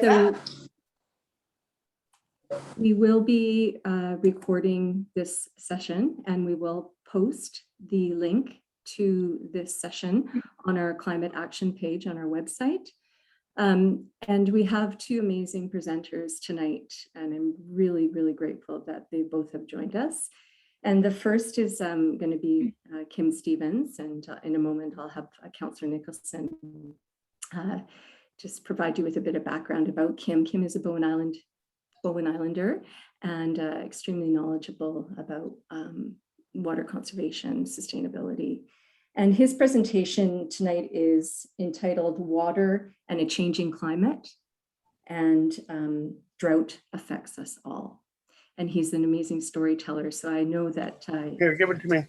So we will be recording this session, and we will post the link to this session on our climate action page on our website. And we have two amazing presenters tonight, and I'm really, really grateful that they both have joined us. And the first is going to be Kim Stevens, and in a moment I'll have Councillor Nicholson just provide you with a bit of background about Kim. Kim is a Bowen Islander and extremely knowledgeable about water conservation, sustainability. And his presentation tonight is entitled Water and a Changing Climate, and Drought Affects Us All. And he's an amazing storyteller, so I know that Here, give it to me.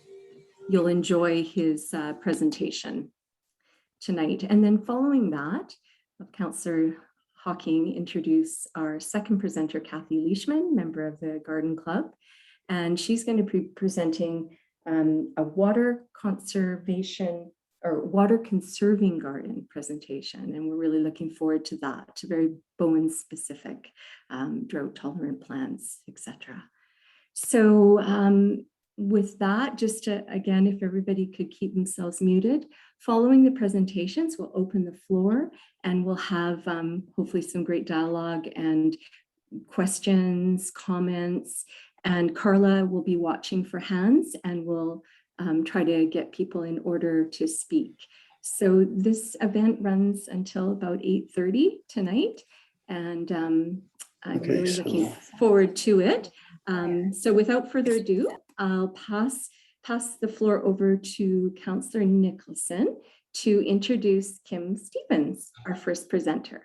You'll enjoy his presentation tonight. And then following that, Councillor Hawking introduce our second presenter, Kathy Leishman, member of the Garden Club. And she's going to be presenting a water conservation or water conserving garden presentation. And we're really looking forward to that. It's very Bowen specific, drought tolerant plants, etc. So with that, just to, again, if everybody could keep themselves muted, following the presentations, we'll open the floor and we'll have hopefully some great dialogue and questions, comments, and Carla will be watching for hands and we'll try to get people in order to speak. So this event runs until about 8:30 tonight, and I'm really looking forward to it. So without further ado, I'll pass the floor over to Councillor Nicholson to introduce Kim Stevens, our first presenter.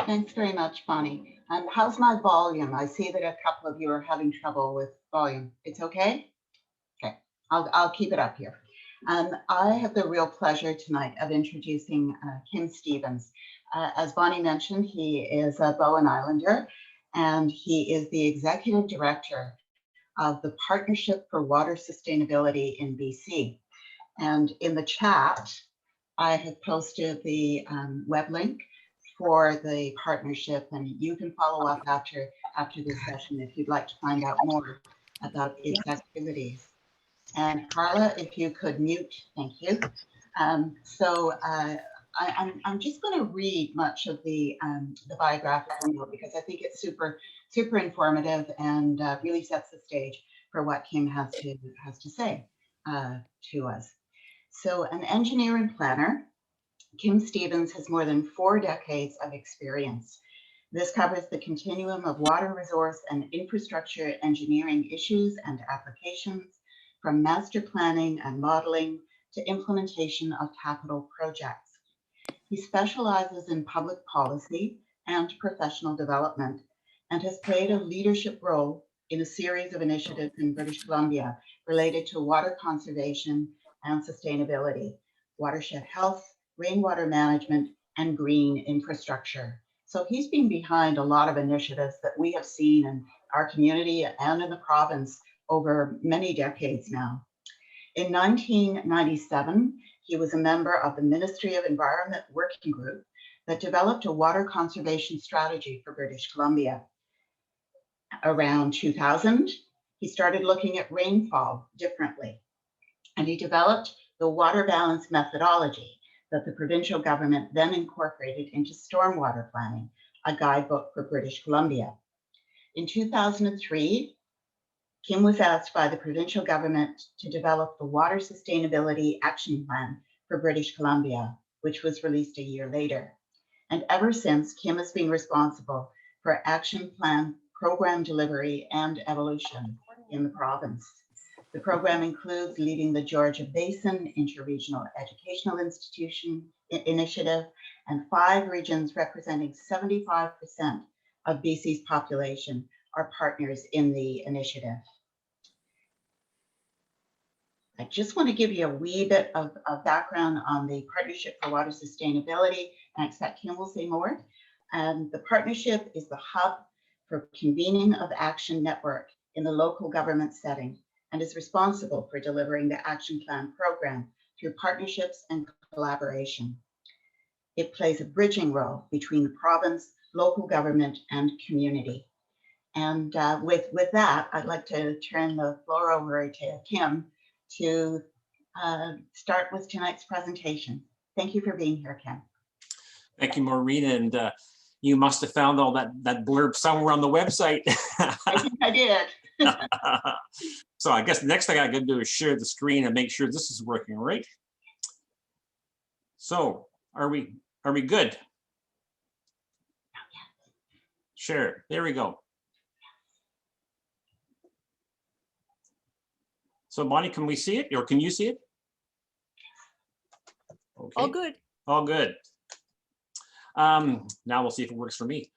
Thanks very much, Bonnie. And how's my volume? I see that a couple of you are having trouble with volume. It's okay? Okay, I'll keep it up here. I have the real pleasure tonight of introducing Kim Stevens. As Bonnie mentioned, he is a Bowen Islander, and he is the Executive Director of the Partnership for Water Sustainability in BC. And in the chat, I have posted the web link for the partnership, and you can follow up after this session if you'd like to find out more about its activities. And Carla, if you could mute, thank you. I'm just going to read much of the biographical note because I think it's super informative and really sets the stage for what Kim has to say to us. So, an engineer and planner, Kim Stevens has more than 4 decades of experience. This covers the continuum of water resource and infrastructure engineering issues and applications, from master planning and modeling to implementation of capital projects. He specializes in public policy and professional development and has played a leadership role in a series of initiatives in British Columbia related to water conservation and sustainability, watershed health, rainwater management, and green infrastructure. So he's been behind a lot of initiatives that we have seen in our community and in the province over many decades now. In 1997, he was a member of the Ministry of Environment Working Group that developed a water conservation strategy for British Columbia. Around 2000, he started looking at rainfall differently, and he developed the water balance methodology that the provincial government then incorporated into stormwater planning, a guidebook for British Columbia. In 2003, Kim was asked by the provincial government to develop the Water Sustainability Action Plan for British Columbia, which was released a year later. And ever since, Kim has been responsible for action plan, program delivery, and evolution in the province. The program includes leading the Georgia Basin Interregional Educational Institution Initiative, and 5 regions representing 75% of BC's population are partners in the initiative. I just want to give you a wee bit of background on the Partnership for Water Sustainability, and I expect Kim will say more. The partnership is the hub for convening of action network in the local government setting and is responsible for delivering the action plan program through partnerships and collaboration. It plays a bridging role between the province, local government, and community. And with that, I'd like to turn the floor over to Kim to start with tonight's presentation. Thank you for being here, Kim. Thank you, Maureen. And you must have found all that blurb somewhere on the website. I think I did. So I guess the next thing I can do is share the screen and make sure this is working, right? So are we good? Share. There we go. So Bonnie, can we see it, or can you see it? Okay. All good. All good. Now we'll see if it works for me.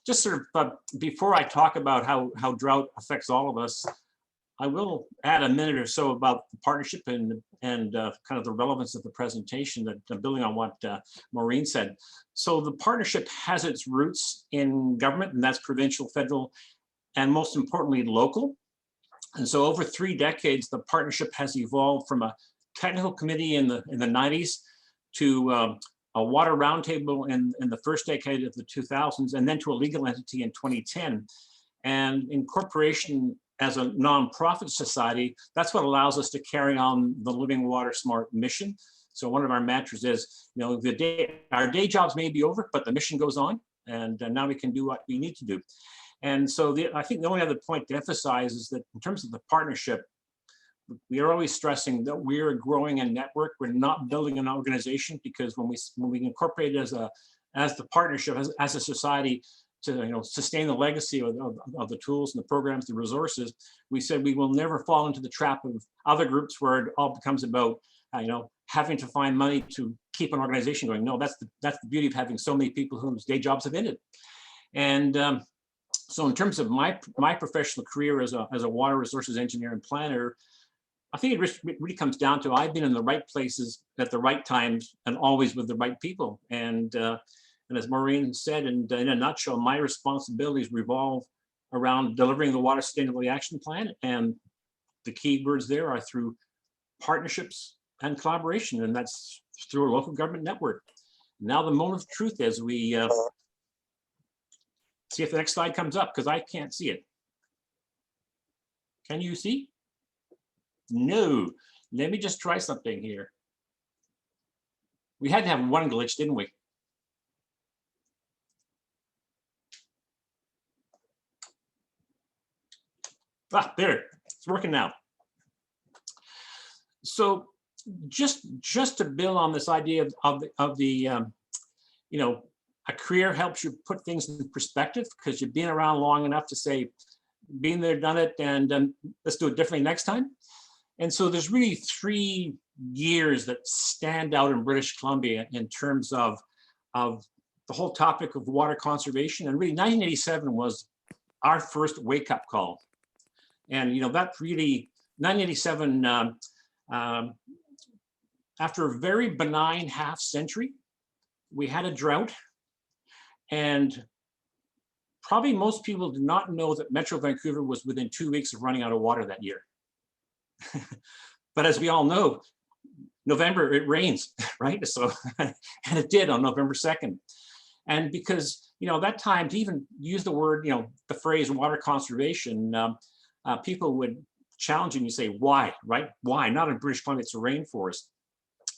Just sort of before I talk about how drought affects all of us, I will add a minute or so about the partnership and kind of the relevance of the presentation, that building on what Maureen said. So the partnership has its roots in government, and that's provincial, federal, and most importantly, local. And so over 3 decades, the partnership has evolved from a technical committee in the 90s to a water roundtable in the first decade of the 2000s, and then to a legal entity in 2010. And incorporation as a nonprofit society, that's what allows us to carry on the Living Water Smart mission. So one of our mantras is, you know, our day jobs may be over, but the mission goes on, and now we can do what we need to do. And so I think the only other point to emphasize is that in terms of the partnership, we are always stressing that we're growing a network. We're not building an organization, because when we incorporate as the partnership, as a society, to sustain the legacy of the tools and the programs, the resources, we said we will never fall into the trap of other groups where it all becomes about having to find money to keep an organization going. No, that's the beauty of having so many people whose day jobs have ended. And so in terms of my professional career as a water resources engineer and planner, I think it really comes down to I've been in the right places at the right times and always with the right people. And as Maureen said, in a nutshell, my responsibilities revolve around delivering the Water Sustainability Action Plan. And the key words there are through partnerships and collaboration, and that's through a local government network. Now the moment of truth is we see if the next slide comes up, because I can't see it. Can you see? No. Let me just try something here. We had to have one glitch, didn't we? Ah, there, it's working now. So just to build on this idea of the a career helps you put things in perspective, because you've been around long enough to say, been there, done it, and let's do it differently next time. And so there's really 3 years that stand out in British Columbia in terms of the whole topic of water conservation. And really 1987 was our first wake-up call. And that really, 1987, after a very benign half century, we had a drought. And probably most people did not know that Metro Vancouver was within 2 weeks of running out of water that year. But as we all know, November, it rains, right? So, and it did on November 2nd. And because, that time to even use the word, the phrase water conservation, people would challenge you and you say, why, right? Why? Not in British Columbia, it's a rainforest.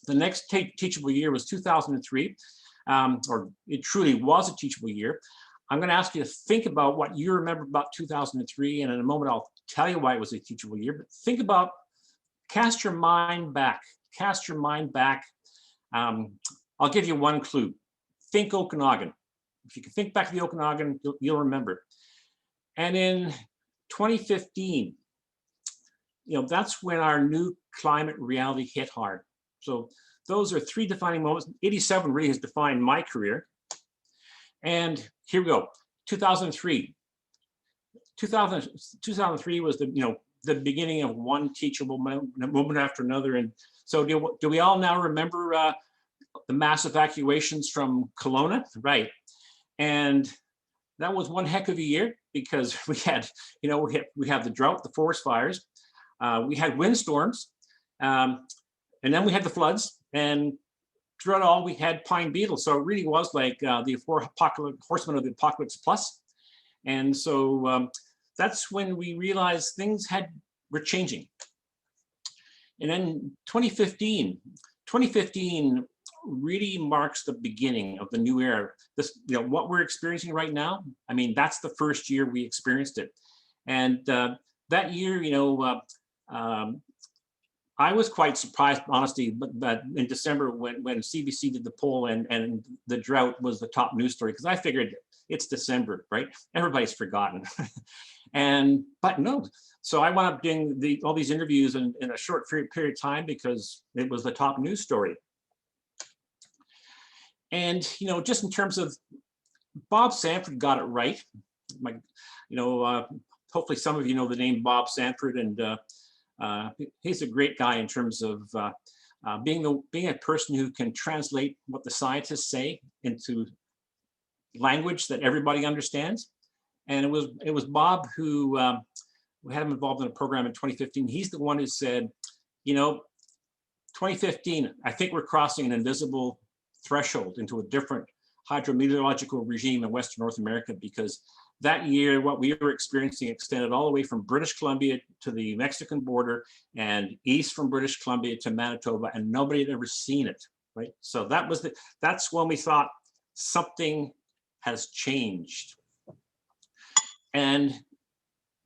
The next teachable year was 2003, or it truly was a teachable year. I'm going to ask you to think about what you remember about 2003, and in a moment I'll tell you why it was a teachable year. But think about, cast your mind back. Cast your mind back. I'll give you one clue. Think Okanagan. If you can think back to the Okanagan, you'll remember. And in 2015, that's when our new climate reality hit hard. So those are 3 defining moments. 87 really has defined my career. And here we go. 2003. 2003 was the beginning of one teachable moment after another. And so do we all now remember the mass evacuations from Kelowna? Right. And that was one heck of a year, because we had, we had the drought, the forest fires, we had windstorms, and then we had the floods. And throughout all we had pine beetle. So it really was like the four horsemen of the apocalypse plus. And so that's when we realized things were changing. And then 2015 really marks the beginning of the new era. This, what we're experiencing right now, I mean, that's the first year we experienced it. And that year, I was quite surprised, honestly, but in December when CBC did the poll and the drought was the top news story, because I figured it's December, right? Everybody's forgotten. But no. So I wound up doing all these interviews in a short period of time because it was the top news story. And, just in terms of Bob Sanford got it right. Hopefully some of you know the name Bob Sanford, and he's a great guy in terms of being a person who can translate what the scientists say into language that everybody understands. And it was Bob who we had him involved in a program in 2015. He's the one who said, 2015, I think we're crossing an invisible threshold into a different hydrometeorological regime in Western North America, because that year, what we were experiencing extended all the way from British Columbia to the Mexican border and east from British Columbia to Manitoba, and nobody had ever seen it, right? So that's when we thought something has changed. And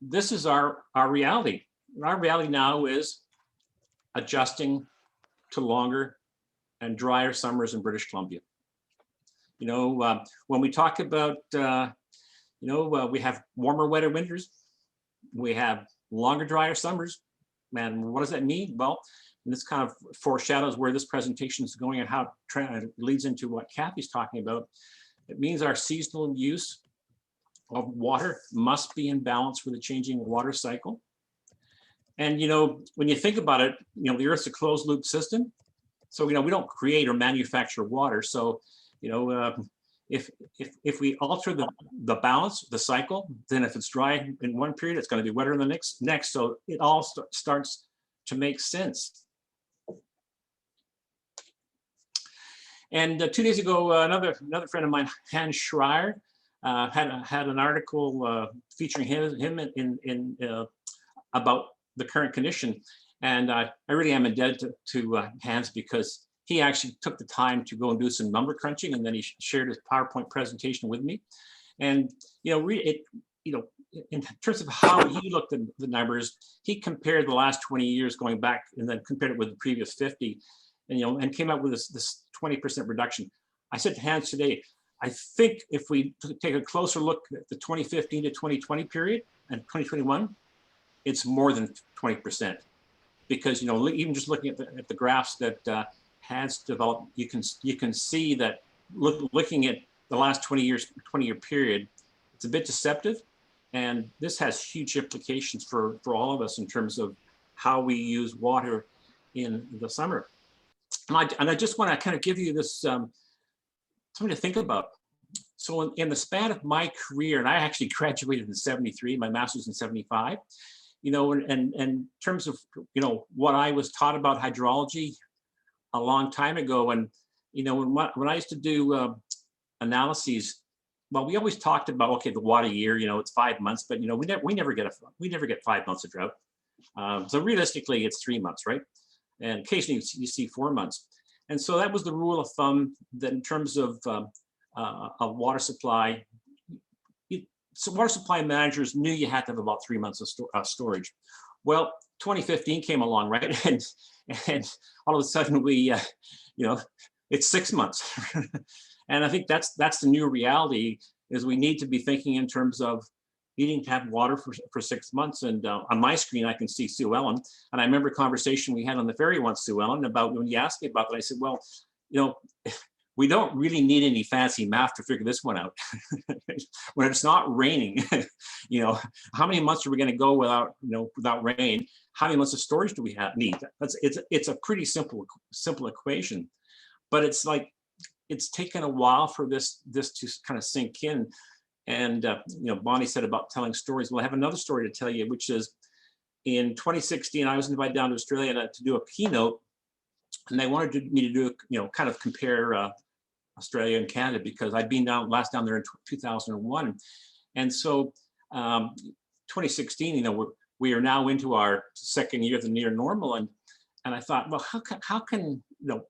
this is our reality. Our reality now is adjusting to longer and drier summers in British Columbia. When we talk about, we have warmer, wetter winters, we have longer, drier summers. And what does that mean? Well, this kind of foreshadows where this presentation is going and how it leads into what Kathy's talking about. It means our seasonal use of water must be in balance with the changing water cycle. And, when you think about it, the Earth's a closed loop system. So, we don't create or manufacture water. So, if we alter the balance, the cycle, then if it's dry in one period, it's going to be wetter in the next. So it all starts to make sense. And 2 days ago, another friend of mine, Hans Drier, had an article featuring him in about the current condition. And I really am indebted to Hans, because he actually took the time to go and do some number crunching, and then he shared his PowerPoint presentation with me. And in terms of how he looked at the numbers, he compared the last 20 years going back, and then compared it with the previous 50, and came up with this 20% reduction. I said to Hans today, I think if we take a closer look at the 2015 to 2020 period and 2021, it's more than 20%. Because even just looking at the graphs that Hans developed, you can see that looking at the last 20-year period, it's a bit deceptive, and this has huge implications for all of us in terms of how we use water in the summer. And I just want to kind of give you this something to think about. So in the span of my career, and I actually graduated in '73, my master's in '75. And in terms of, what I was taught about hydrology a long time ago. And, when I used to do analyses, well, we always talked about, okay, the water year, it's 5 months, but, we never get 5 months of drought. So realistically, it's 3 months, right? And occasionally you see 4 months. And so that was the rule of thumb, that in terms of water supply, so water supply managers knew you had to have about 3 months of storage. Well, 2015 came along, right? And all of a sudden it's 6 months. And I think that's the new reality, is we need to be thinking in terms of needing to have water for 6 months. And on my screen, I can see Sue Ellen. And I remember a conversation we had on the ferry once, Sue Ellen, about when you asked me about that, I said, well, we don't really need any fancy math to figure this one out. When it's not raining, how many months are we going to go without rain? How many months of storage do we need? It's a pretty simple equation, but it's taken a while for this to kind of sink in. And Bonnie said about telling stories. Well, I have another story to tell you, which is in 2016, I was invited down to Australia to do a keynote and they wanted me to do, kind of compare Australia and Canada, because I'd been last down there in 2001. And so 2016, we are now into our second year of the near normal. And I thought, well, how can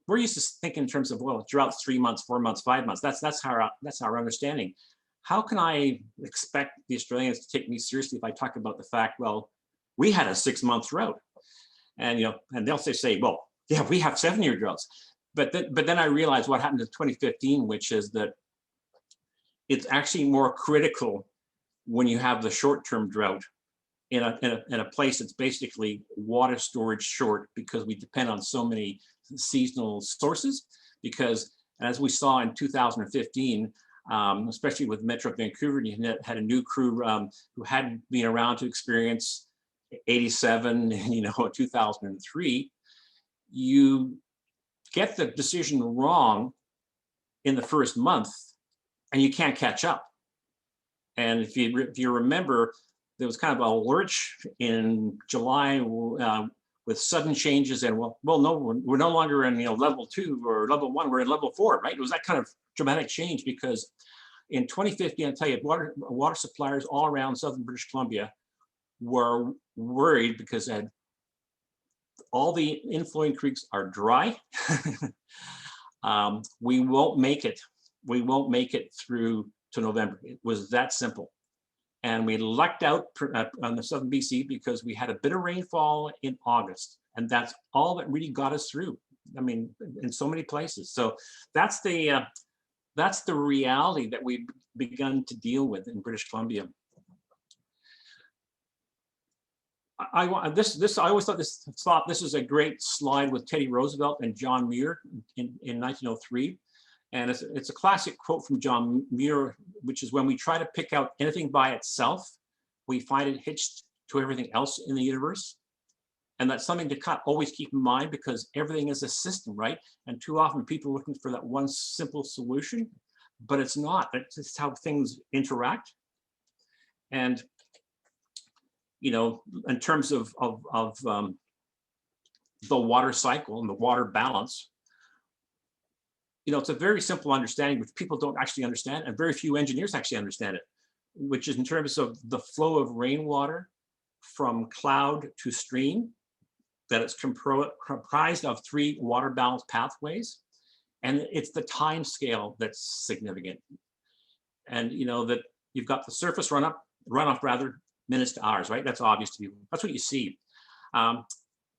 we're used to thinking in terms of, well, droughts 3 months, 4 months, 5 months. That's our understanding. How can I expect the Australians to take me seriously if I talk about the fact, well, we had a 6-month drought, and and they'll say, well, yeah, we have 7-year droughts. But then I realized what happened in 2015, which is that it's actually more critical when you have the short-term drought in a place that's basically water storage short, because we depend on so many seasonal sources. Because as we saw in 2015, especially with Metro Vancouver, you had a new crew who hadn't been around to experience 87 and 2003. You get the decision wrong in the first month, and you can't catch up. And if you remember, there was kind of a lurch in July with sudden changes, and no, we're no longer in level 2 or level 1, we're in level 4, right? It was that kind of dramatic change, because in 2015, I'll tell you, water suppliers all around southern British Columbia were worried because all the inflowing creeks are dry. We won't make it. We won't make it through to November. It was that simple. And we lucked out on the southern BC because we had a bit of rainfall in August, and that's all that really got us through. I mean, in so many places. So that's the reality that we've begun to deal with in British Columbia. I always thought this is a great slide with Teddy Roosevelt and John Muir in 1903. And it's a classic quote from John Muir, which is, when we try to pick out anything by itself, we find it hitched to everything else in the universe. And that's something to always keep in mind, because everything is a system, right? And too often people are looking for that one simple solution, but it's not. It's just how things interact. And in terms of the water cycle and the water balance, it's a very simple understanding, which people don't actually understand, and very few engineers actually understand it, which is in terms of the flow of rainwater from cloud to stream, that it's comprised of 3 water balance pathways. And it's the time scale that's significant. And that you've got the surface runoff minutes to hours, right? That's obvious to people. That's what you see.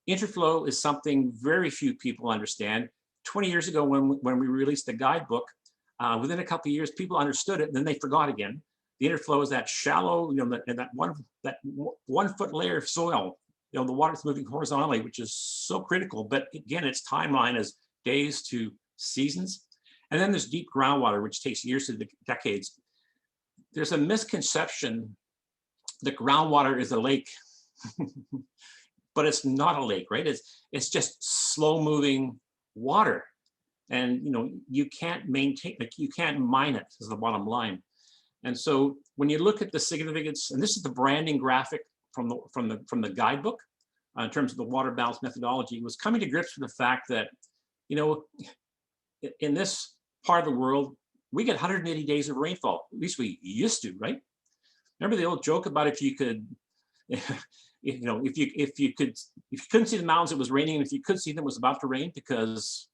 Interflow is something very few people understand. 20 years ago, when we released the guidebook, within a couple of years, people understood it, and then they forgot again. The interflow is that shallow, that 1 foot layer of soil. The water's moving horizontally, which is so critical. But again, its timeline is days to seasons. And then there's deep groundwater, which takes years to decades. There's a misconception that groundwater is a lake, but it's not a lake, right? It's just slow moving water, and you can't maintain, you can't mine it, is the bottom line. And so when you look at the significance, and this is the branding graphic from the guidebook in terms of the water balance methodology, was coming to grips with the fact that in this part of the world, we get 180 days of rainfall. At least we used to, right? Remember the old joke about if you couldn't see the mountains, it was raining, and if you could see them, it was about to rain, because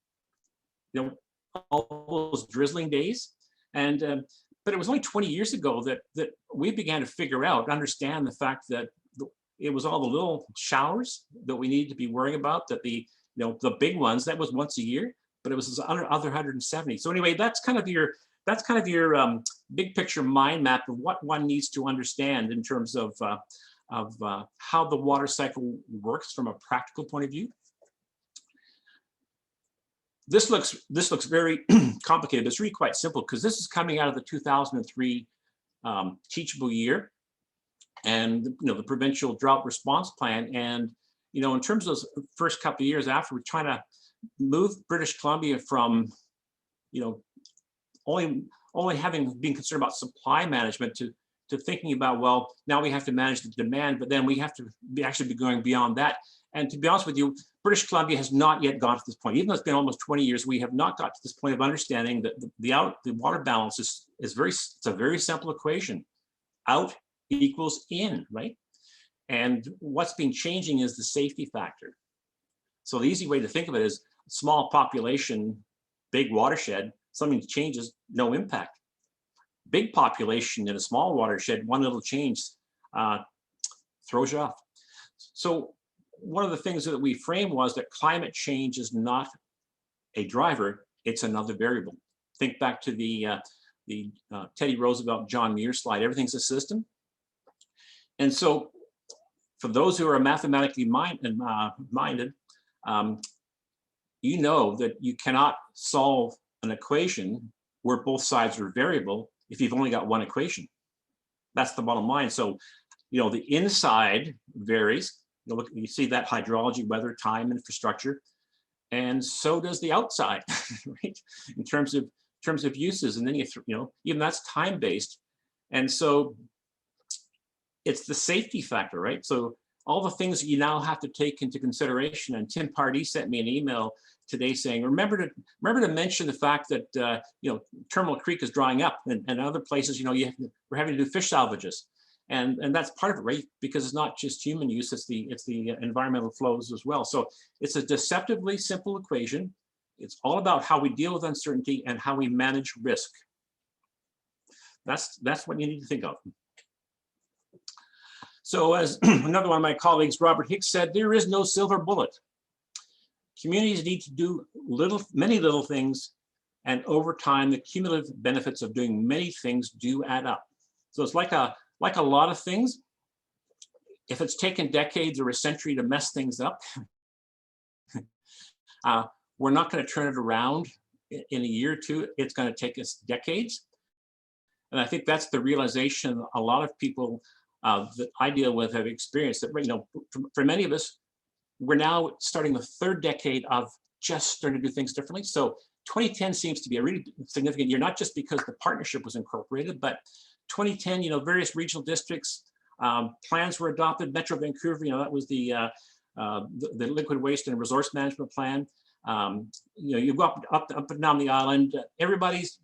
all those drizzling days. And but it was only 20 years ago that we began to understand the fact that it was all the little showers that we needed to be worrying about, that the big ones, that was once a year, but it was this other 170. So anyway, that's kind of your big picture mind map of what one needs to understand in terms of how the water cycle works from a practical point of view. This looks very complicated, but it's really quite simple, because this is coming out of the 2003 teachable year, and the provincial drought response plan. And in terms of the first couple of years after, we're trying to move British Columbia from only having been concerned about supply management to to thinking about, well, now we have to manage the demand, but then we have to actually be going beyond that. And to be honest with you, British Columbia has not yet got to this point. Even though it's been almost 20 years, we have not got to this point of understanding that the water balance is it's a very simple equation. Out equals in, right? And what's been changing is the safety factor. So the easy way to think of it is small population, big watershed, something changes, no impact. Big population in a small watershed, one little change throws you off. So one of the things that we framed was that climate change is not a driver, it's another variable. Think back to the Teddy Roosevelt, John Muir slide, everything's a system. And so for those who are mathematically minded, you know that you cannot solve an equation where both sides are variable if you've only got one equation. That's the bottom line. So, you know, the inside varies. You know, look, you see that hydrology, weather, time, infrastructure, and so does the outside, right? In terms of uses, and then you know, even that's time based, and so it's the safety factor, right? So all the things you now have to take into consideration. And Tim Pardee sent me an email today saying, remember to mention the fact that you know, Terminal Creek is drying up, and other places, you know, we're having to do fish salvages, and that's part of it, right? Because it's not just human use; it's the environmental flows as well. So it's a deceptively simple equation. It's all about how we deal with uncertainty and how we manage risk. That's what you need to think of. So as another one of my colleagues, Robert Hicks, said, there is no silver bullet. Communities need to do many little things, and over time, the cumulative benefits of doing many things do add up. So it's like a lot of things. If it's taken decades or a century to mess things up, we're not going to turn it around in a year or two. It's going to take us decades. And I think that's the realization a lot of people that I deal with have experienced, that, you know, for many of us, we're now starting the third decade of just starting to do things differently. So 2010 seems to be a really significant year, not just because the partnership was incorporated, but 2010, you know, various regional districts, plans were adopted. Metro Vancouver, you know, that was the liquid waste and resource management plan. You know, you go up and down the island, everybody's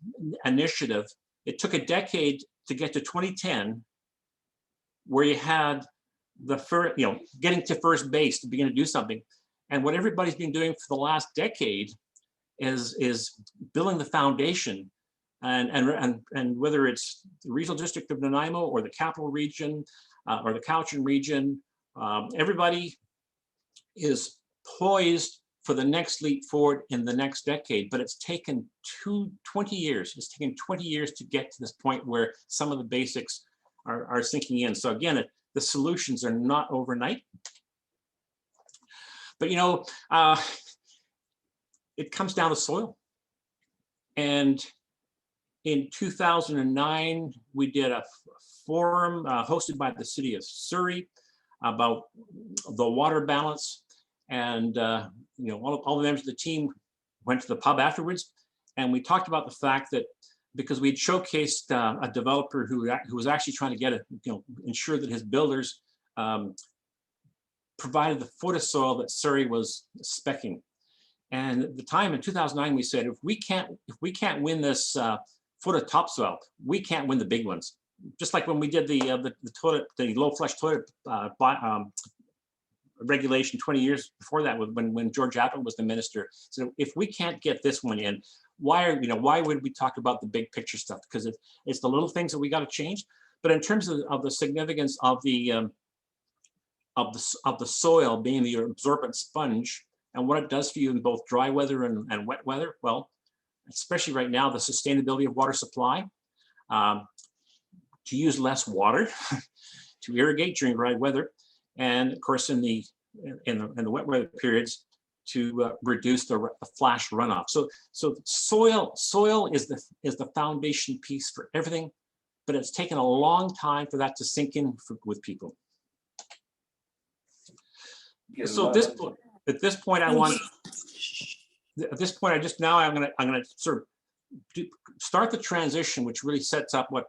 initiative. It took a decade to get to 2010, where you had the first, you know, getting to first base to begin to do something. And what everybody's been doing for the last decade is building the foundation. And whether it's the regional district of Nanaimo or the capital region or the Cowichan region, everybody is poised for the next leap forward in the next decade. But it's taken 20 years. It's taken 20 years to get to this point where some of the basics are sinking in. So again, the solutions are not overnight. But you know, it comes down to soil. And in 2009, we did a forum hosted by the city of Surrey about the water balance. And you know, all the members of the team went to the pub afterwards, and we talked about the fact that because we'd showcased a developer who was actually trying to get ensure that his builders provided the foot of soil that Surrey was speccing. And at the time in 2009, we said, if we can't win this foot of topsoil, we can't win the big ones. Just like when we did the low flush toilet regulation 20 years before that, when George Apple was the minister. So if we can't get this one in, why would we talk about the big picture stuff? Because it's the little things that we got to change. But in terms of the significance of the soil being the absorbent sponge and what it does for you in both dry weather and wet weather, well, especially right now, the sustainability of water supply, to use less water to irrigate during dry weather, and of course in the wet weather periods to reduce the flash runoff. So soil is the foundation piece for everything, but it's taken a long time for that to sink in with people. So at this point, I'm gonna sort of start the transition, which really sets up what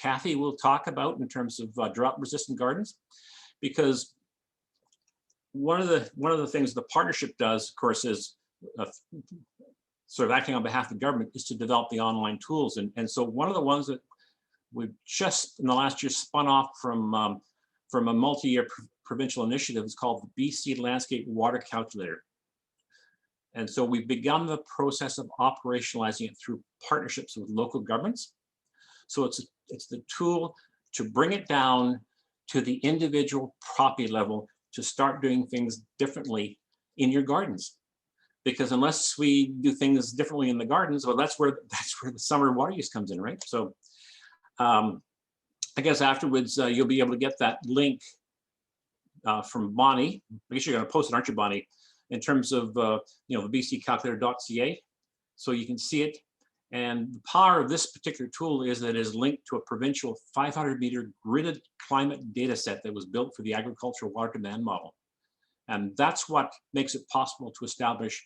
Kathy will talk about in terms of drought-resistant gardens, because one of the things the partnership does, of course, is sort of acting on behalf of the government, is to develop the online tools. And so one of the ones that we've just in the last year spun off from a multi-year provincial initiative is called the BC Landscape Water Calculator. And so we've begun the process of operationalizing it through partnerships with local governments. So it's the tool to bring it down to the individual property level to start doing things differently in your gardens. Because unless we do things differently in the gardens, well, that's where the summer water use comes in, right? So I guess afterwards you'll be able to get that link from Bonnie. I guess you're going to post it, aren't you, Bonnie? In terms of the bccalculator.ca, so you can see it. And the power of this particular tool is that it is linked to a provincial 500-meter gridded climate data set that was built for the agricultural water demand model. And that's what makes it possible to establish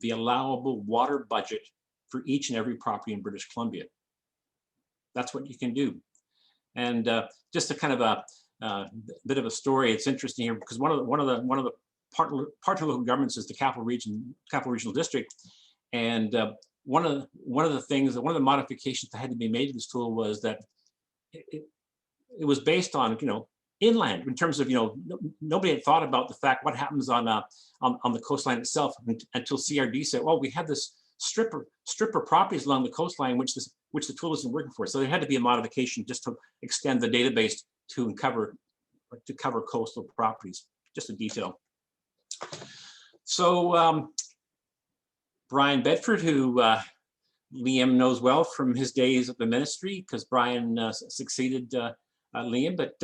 the allowable water budget for each and every property in British Columbia. That's what you can do. And just a kind of a bit of a story. It's interesting here because one of the partner local governments is the Capital Regional District, and one of the modifications that had to be made to this tool was that it was based on inland in terms of nobody had thought about the fact what happens on the coastline itself until CRD said, well, we have this stripper properties along the coastline which the tool isn't working for. So there had to be a modification just to extend the database to cover coastal properties. Just a detail. So Brian Bedford, who Liam knows well from his days at the ministry, because Brian succeeded Liam, but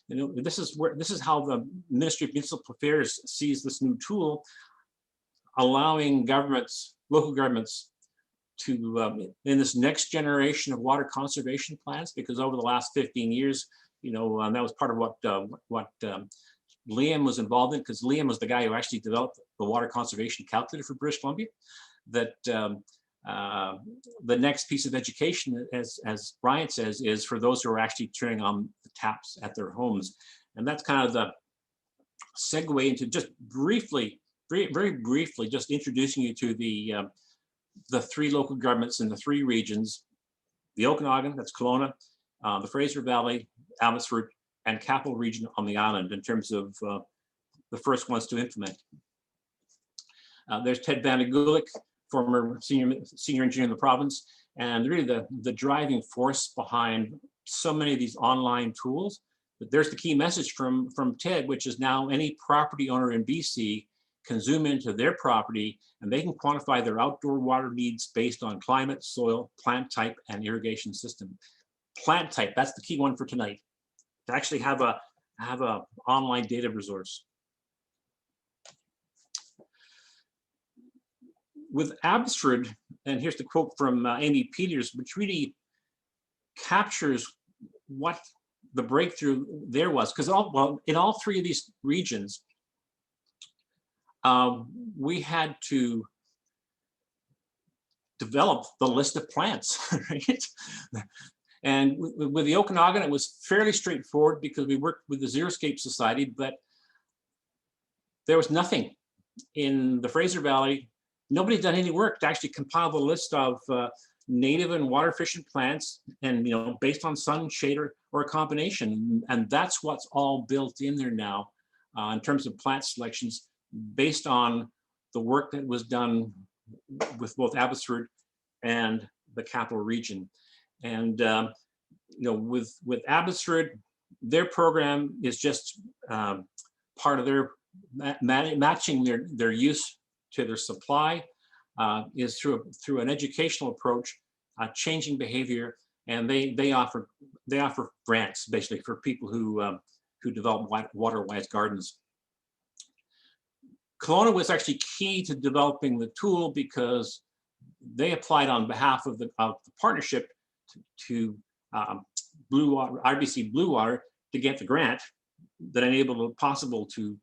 this is how the Ministry of Municipal Affairs sees this new tool, allowing local governments to in this next generation of water conservation plans, because over the last 15 years, that was part of what Liam was involved in, because Liam was the guy who actually developed the water conservation calculator for British Columbia. That the next piece of education, as Brian says, is for those who are actually turning on the taps at their homes. And that's kind of the segue into just briefly, very briefly, just introducing you to the three local governments in the three regions: the Okanagan, that's Kelowna, the Fraser Valley, Abbotsford, and Capital Region on the island, in terms of the first ones to implement. There's Ted Van de Gulik, former senior engineer in the province, and really the driving force behind so many of these online tools. But there's the key message from Ted, which is now any property owner in BC can zoom into their property and they can quantify their outdoor water needs based on climate, soil, plant type, and irrigation system. Plant type, that's the key one for tonight. To actually have a online data resource. With Abbotsford, and here's the quote from Amy Peters, which really captures what the breakthrough there was, because in all three of these regions, we had to develop the list of plants, right? And with the Okanagan, it was fairly straightforward because we worked with the Xeriscape Society, but there was nothing in the Fraser Valley. Nobody had done any work to actually compile the list of native and water efficient plants, and based on sun, shade, or a combination. And that's what's all built in there now in terms of plant selections, based on the work that was done with both Abbotsford and the Capital Region. And with Abbotsford, their program is just part of their matching their use to their supply is through an educational approach, changing behavior, and they offer grants basically for people who develop water-wise gardens. Kelowna was actually key to developing the tool because they applied on behalf of the partnership to Blue Water, RBC Blue Water, to get the grant that enabled it possible to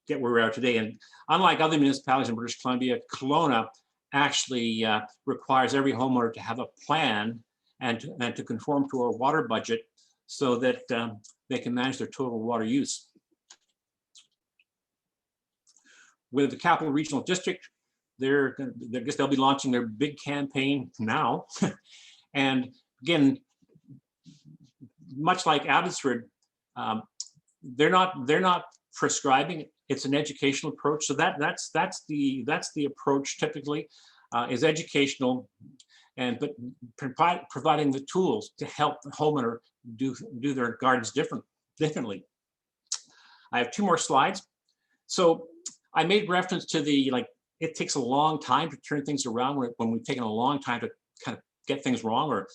get where we are today. And unlike other municipalities in British Columbia, Kelowna actually requires every homeowner to have a plan and to conform to our water budget so that they can manage their total water use. With the Capital Regional District, I guess they'll be launching their big campaign now. And again, much like Abbotsford, they're not prescribing. It's an educational approach. So that's the approach typically, is educational, but providing the tools to help the homeowner do their gardens differently. I have 2 more slides. So I made reference to it takes a long time to turn things around when we've taken a long time to kind of get things wrong, or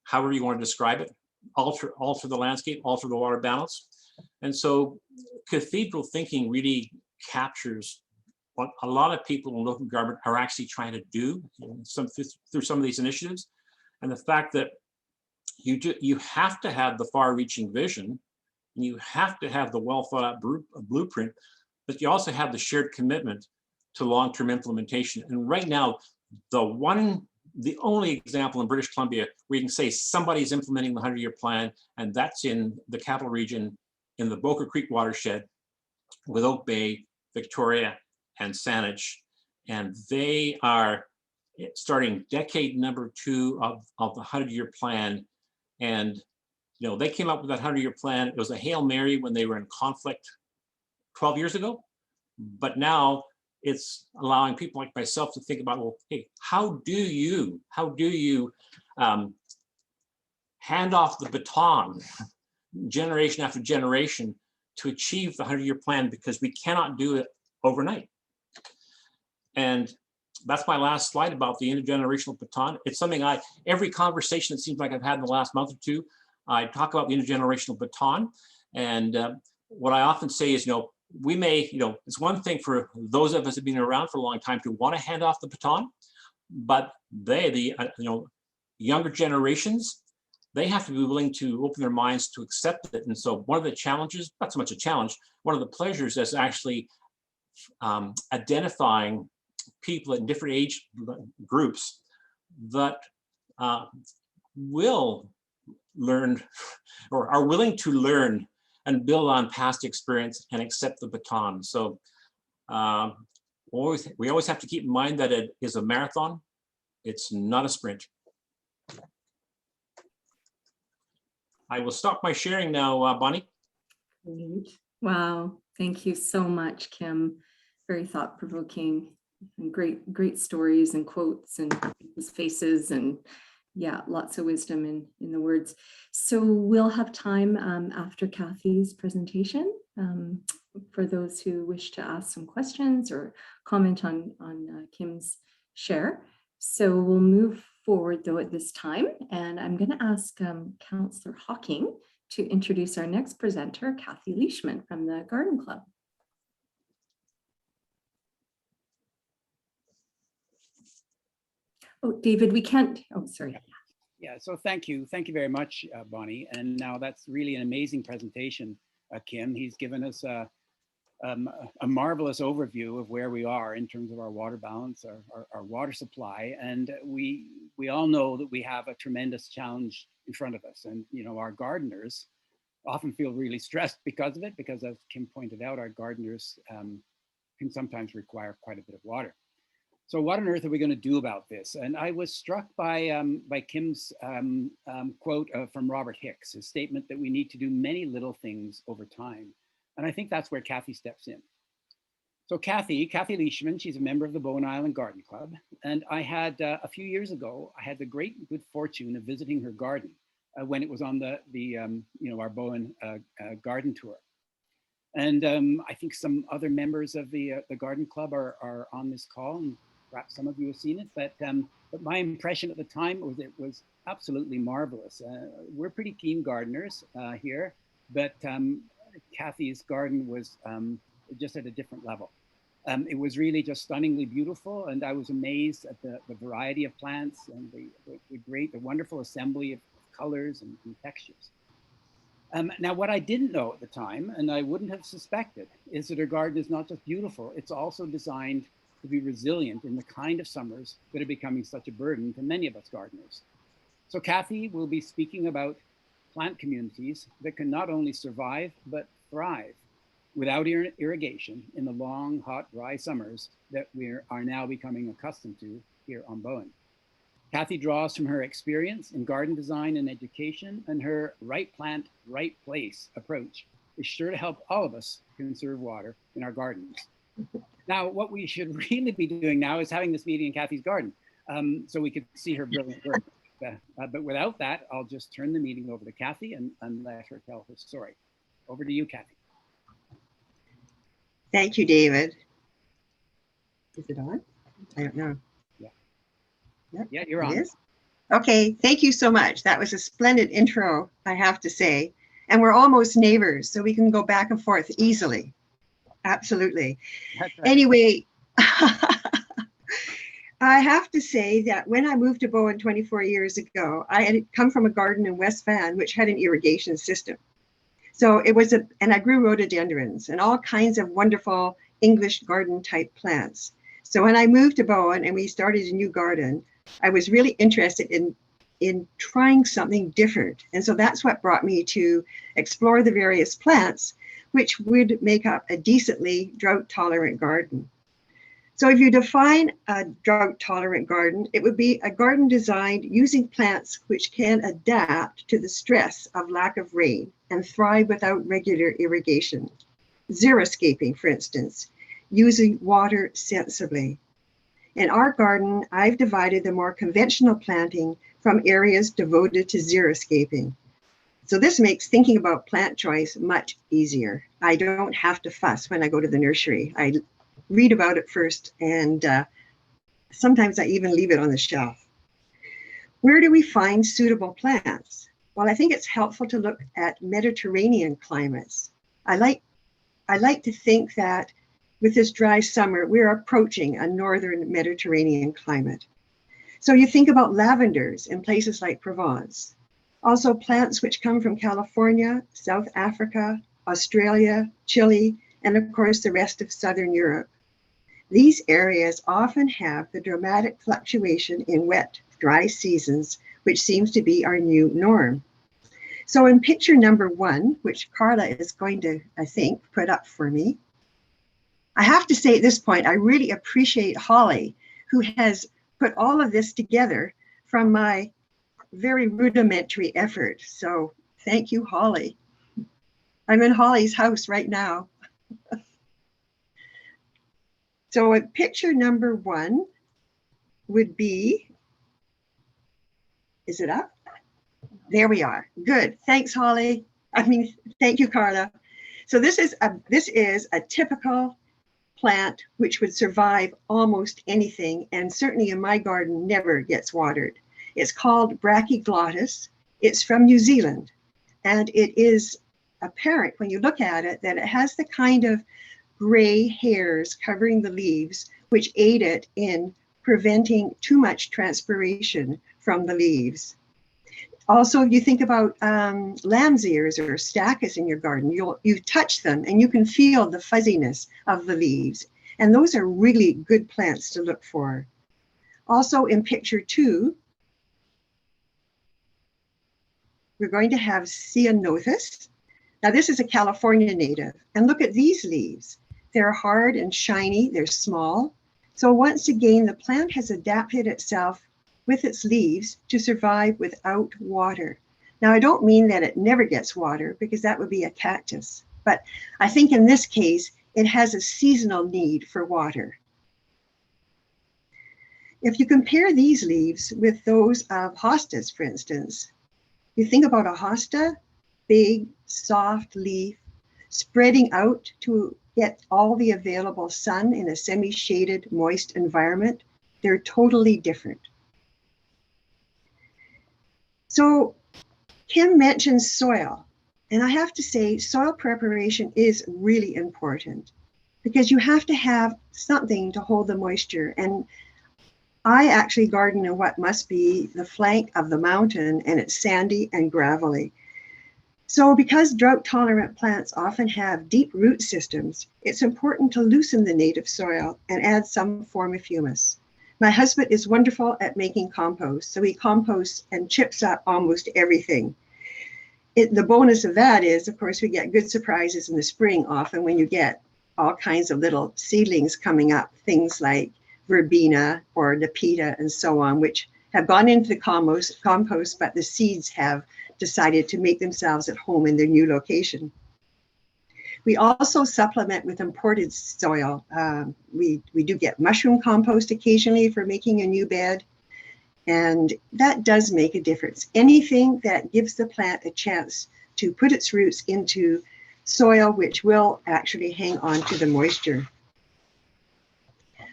however you want to describe it, alter the landscape, alter the water balance. And so cathedral thinking really captures what a lot of people in local government are actually trying to do through some of these initiatives. And the fact that you have to have the far-reaching vision, and you have to have the well-thought-out blueprint, but you also have the shared commitment to long-term implementation. And right now, the only example in British Columbia where you can say somebody's implementing the 100-year plan, and that's in the Capital Region, in the Boca Creek watershed, with Oak Bay, Victoria, and Saanich. And they are starting decade number 2 of the 100-year plan. And they came up with that 100-year plan. It was a Hail Mary when they were in conflict 12 years ago. But now it's allowing people like myself to think about, well, hey, how do you hand off the baton generation after generation to achieve the 100-year plan, because we cannot do it overnight. And that's my last slide about the intergenerational baton. It's something every conversation it seems like I've had in the last month or 2, I talk about the intergenerational baton. And what I often say is, we may, it's one thing for those of us who've been around for a long time to want to hand off the baton, but the younger generations, they have to be willing to open their minds to accept it. And so one of the challenges, not so much a challenge, one of the pleasures is actually identifying people in different age groups that will learn or are willing to learn and build on past experience and accept the baton. So we always have to keep in mind that it is a marathon. It's not a sprint. I will stop my sharing now, Bonnie. Great. Wow, thank you so much, Kim. Very thought-provoking and great stories and quotes and people's faces, and yeah, lots of wisdom in the words. So we'll have time after Kathy's presentation for those who wish to ask some questions or comment on Kim's share. So we'll move forward though at this time, and I'm going to ask Councillor Hocking to introduce our next presenter, Kathy Leishman from the Garden Club. Oh, David, we can't, oh, sorry. Yeah, so thank you very much, Bonnie. And now that's really an amazing presentation, Kim. He's given us a marvelous overview of where we are in terms of our water balance, our water supply. And we all know that we have a tremendous challenge in front of us. And, our gardeners often feel really stressed because of it, because as Kim pointed out, our gardeners can sometimes require quite a bit of water. So what on earth are we going to do about this? And I was struck by Kim's quote from Robert Hicks, his statement that we need to do many little things over time. And I think that's where Kathy steps in. So Kathy Leishman, she's a member of the Bowen Island Garden Club. And I had, a few years ago, I had the great good fortune of visiting her garden when it was on our Bowen garden tour. And I think some other members of the garden club are on this call, and perhaps some of you have seen it, but my impression at the time was it was absolutely marvelous. We're pretty keen gardeners here, but Kathy's garden was just at a different level. It was really just stunningly beautiful, and I was amazed at the variety of plants and the wonderful assembly of colors and textures. Now, what I didn't know at the time, and I wouldn't have suspected, is that her garden is not just beautiful, it's also designed to be resilient in the kind of summers that are becoming such a burden for many of us gardeners. So Kathy will be speaking about plant communities that can not only survive, but thrive without irrigation in the long, hot, dry summers that we are now becoming accustomed to here on Bowen. Kathy draws from her experience in garden design and education, and her right plant, right place approach is sure to help all of us conserve water in our gardens. Now, what we should really be doing now is having this meeting in Kathy's garden so we could see her brilliant work. But without that, I'll just turn the meeting over to Kathy and let her tell her story. Over to you, Kathy. Thank you, David. Is it on? I don't know. Yeah. Yep, Yeah, you're on. it is. Okay, thank you so much. That was a splendid intro, I have to say. And we're almost neighbors, so we can go back and forth easily. Absolutely. That's right. Anyway, I have to say that when I moved to Bowen 24 years ago, I had come from a garden in West Van, which had an irrigation system. So it was and I grew rhododendrons and all kinds of wonderful English garden type plants. So when I moved to Bowen and we started a new garden, I was really interested in trying something different. And so that's what brought me to explore the various plants which would make up a decently drought tolerant garden. So if you define a drought tolerant garden, it would be a garden designed using plants which can adapt to the stress of lack of rain and thrive without regular irrigation. Xeriscaping, for instance, using water sensibly. In our garden, I've divided the more conventional planting from areas devoted to xeriscaping. So this makes thinking about plant choice much easier. I don't have to fuss when I go to the nursery. I read about it first, and sometimes I even leave it on the shelf. Where do we find suitable plants? Well, I think it's helpful to look at Mediterranean climates. I like to think that with this dry summer, we're approaching a northern Mediterranean climate. So you think about lavenders in places like Provence. Also plants which come from California, South Africa, Australia, Chile, and of course the rest of Southern Europe. These areas often have the dramatic fluctuation in wet, dry seasons, which seems to be our new norm. So in picture number 1, which Carla is going to, I think, put up for me, I have to say at this point, I really appreciate Holly, who has put all of this together from my very rudimentary effort. So thank you, Holly. I'm in Holly's house right now. So picture number 1 would be, is it up? There we are. Good. Thanks, Holly. Thank you, Carla. So this is a typical plant which would survive almost anything, and certainly in my garden never gets watered. It's called Brachyglottis. It's from New Zealand, and it is apparent when you look at it that it has the kind of gray hairs covering the leaves which aid it in preventing too much transpiration from the leaves. Also, if you think about lamb's ears or stachys in your garden, you touch them and you can feel the fuzziness of the leaves. And those are really good plants to look for. Also in picture 2, we're going to have Cyanothis. Now this is a California native. And look at these leaves. They're hard and shiny, they're small. So once again, the plant has adapted itself with its leaves to survive without water. Now, I don't mean that it never gets water, because that would be a cactus, but I think in this case, it has a seasonal need for water. If you compare these leaves with those of hostas, for instance, you think about a hosta, big, soft leaf, spreading out to get all the available sun in a semi-shaded, moist environment. They're totally different. So Kim mentioned soil, and I have to say soil preparation is really important because you have to have something to hold the moisture. And I actually garden in what must be the flank of the mountain, and it's sandy and gravelly. So because drought tolerant plants often have deep root systems, it's important to loosen the native soil and add some form of humus. My husband is wonderful at making compost. So he composts and chips up almost everything. The bonus of that is, of course, we get good surprises in the spring often when you get all kinds of little seedlings coming up, things like verbena or nepeta and so on, which have gone into the compost, but the seeds have decided to make themselves at home in their new location. We also supplement with imported soil. We do get mushroom compost occasionally for making a new bed, and that does make a difference. Anything that gives the plant a chance to put its roots into soil which will actually hang on to the moisture.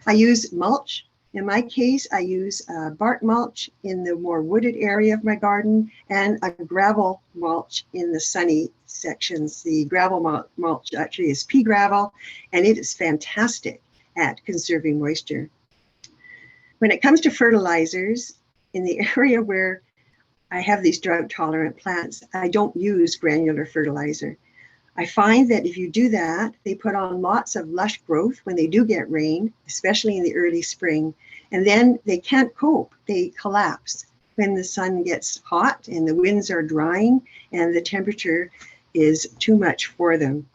I use mulch. In my case, I use bark mulch in the more wooded area of my garden and a gravel mulch in the sunny sections. The gravel mulch actually is pea gravel, and it is fantastic at conserving moisture. When it comes to fertilizers, in the area where I have these drought-tolerant plants, I don't use granular fertilizer. I find that if you do that, they put on lots of lush growth when they do get rain, especially in the early spring, and then they can't cope. They collapse when the sun gets hot and the winds are drying and the temperature is too much for them.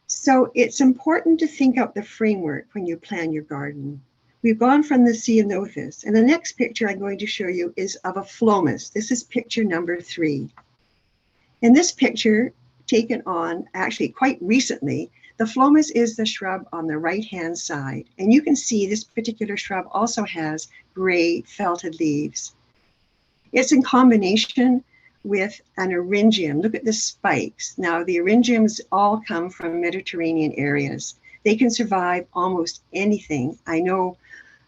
So it's important to think out the framework when you plan your garden. We've gone from the Cyanothis, and the next picture I'm going to show you is of a phlomis. This is picture number 3. In this picture, taken on actually quite recently, the phlomis is the shrub on the right-hand side. And you can see this particular shrub also has gray felted leaves. It's in combination with an eryngium. Look at the spikes. Now, the eryngiums all come from Mediterranean areas. They can survive almost anything. I know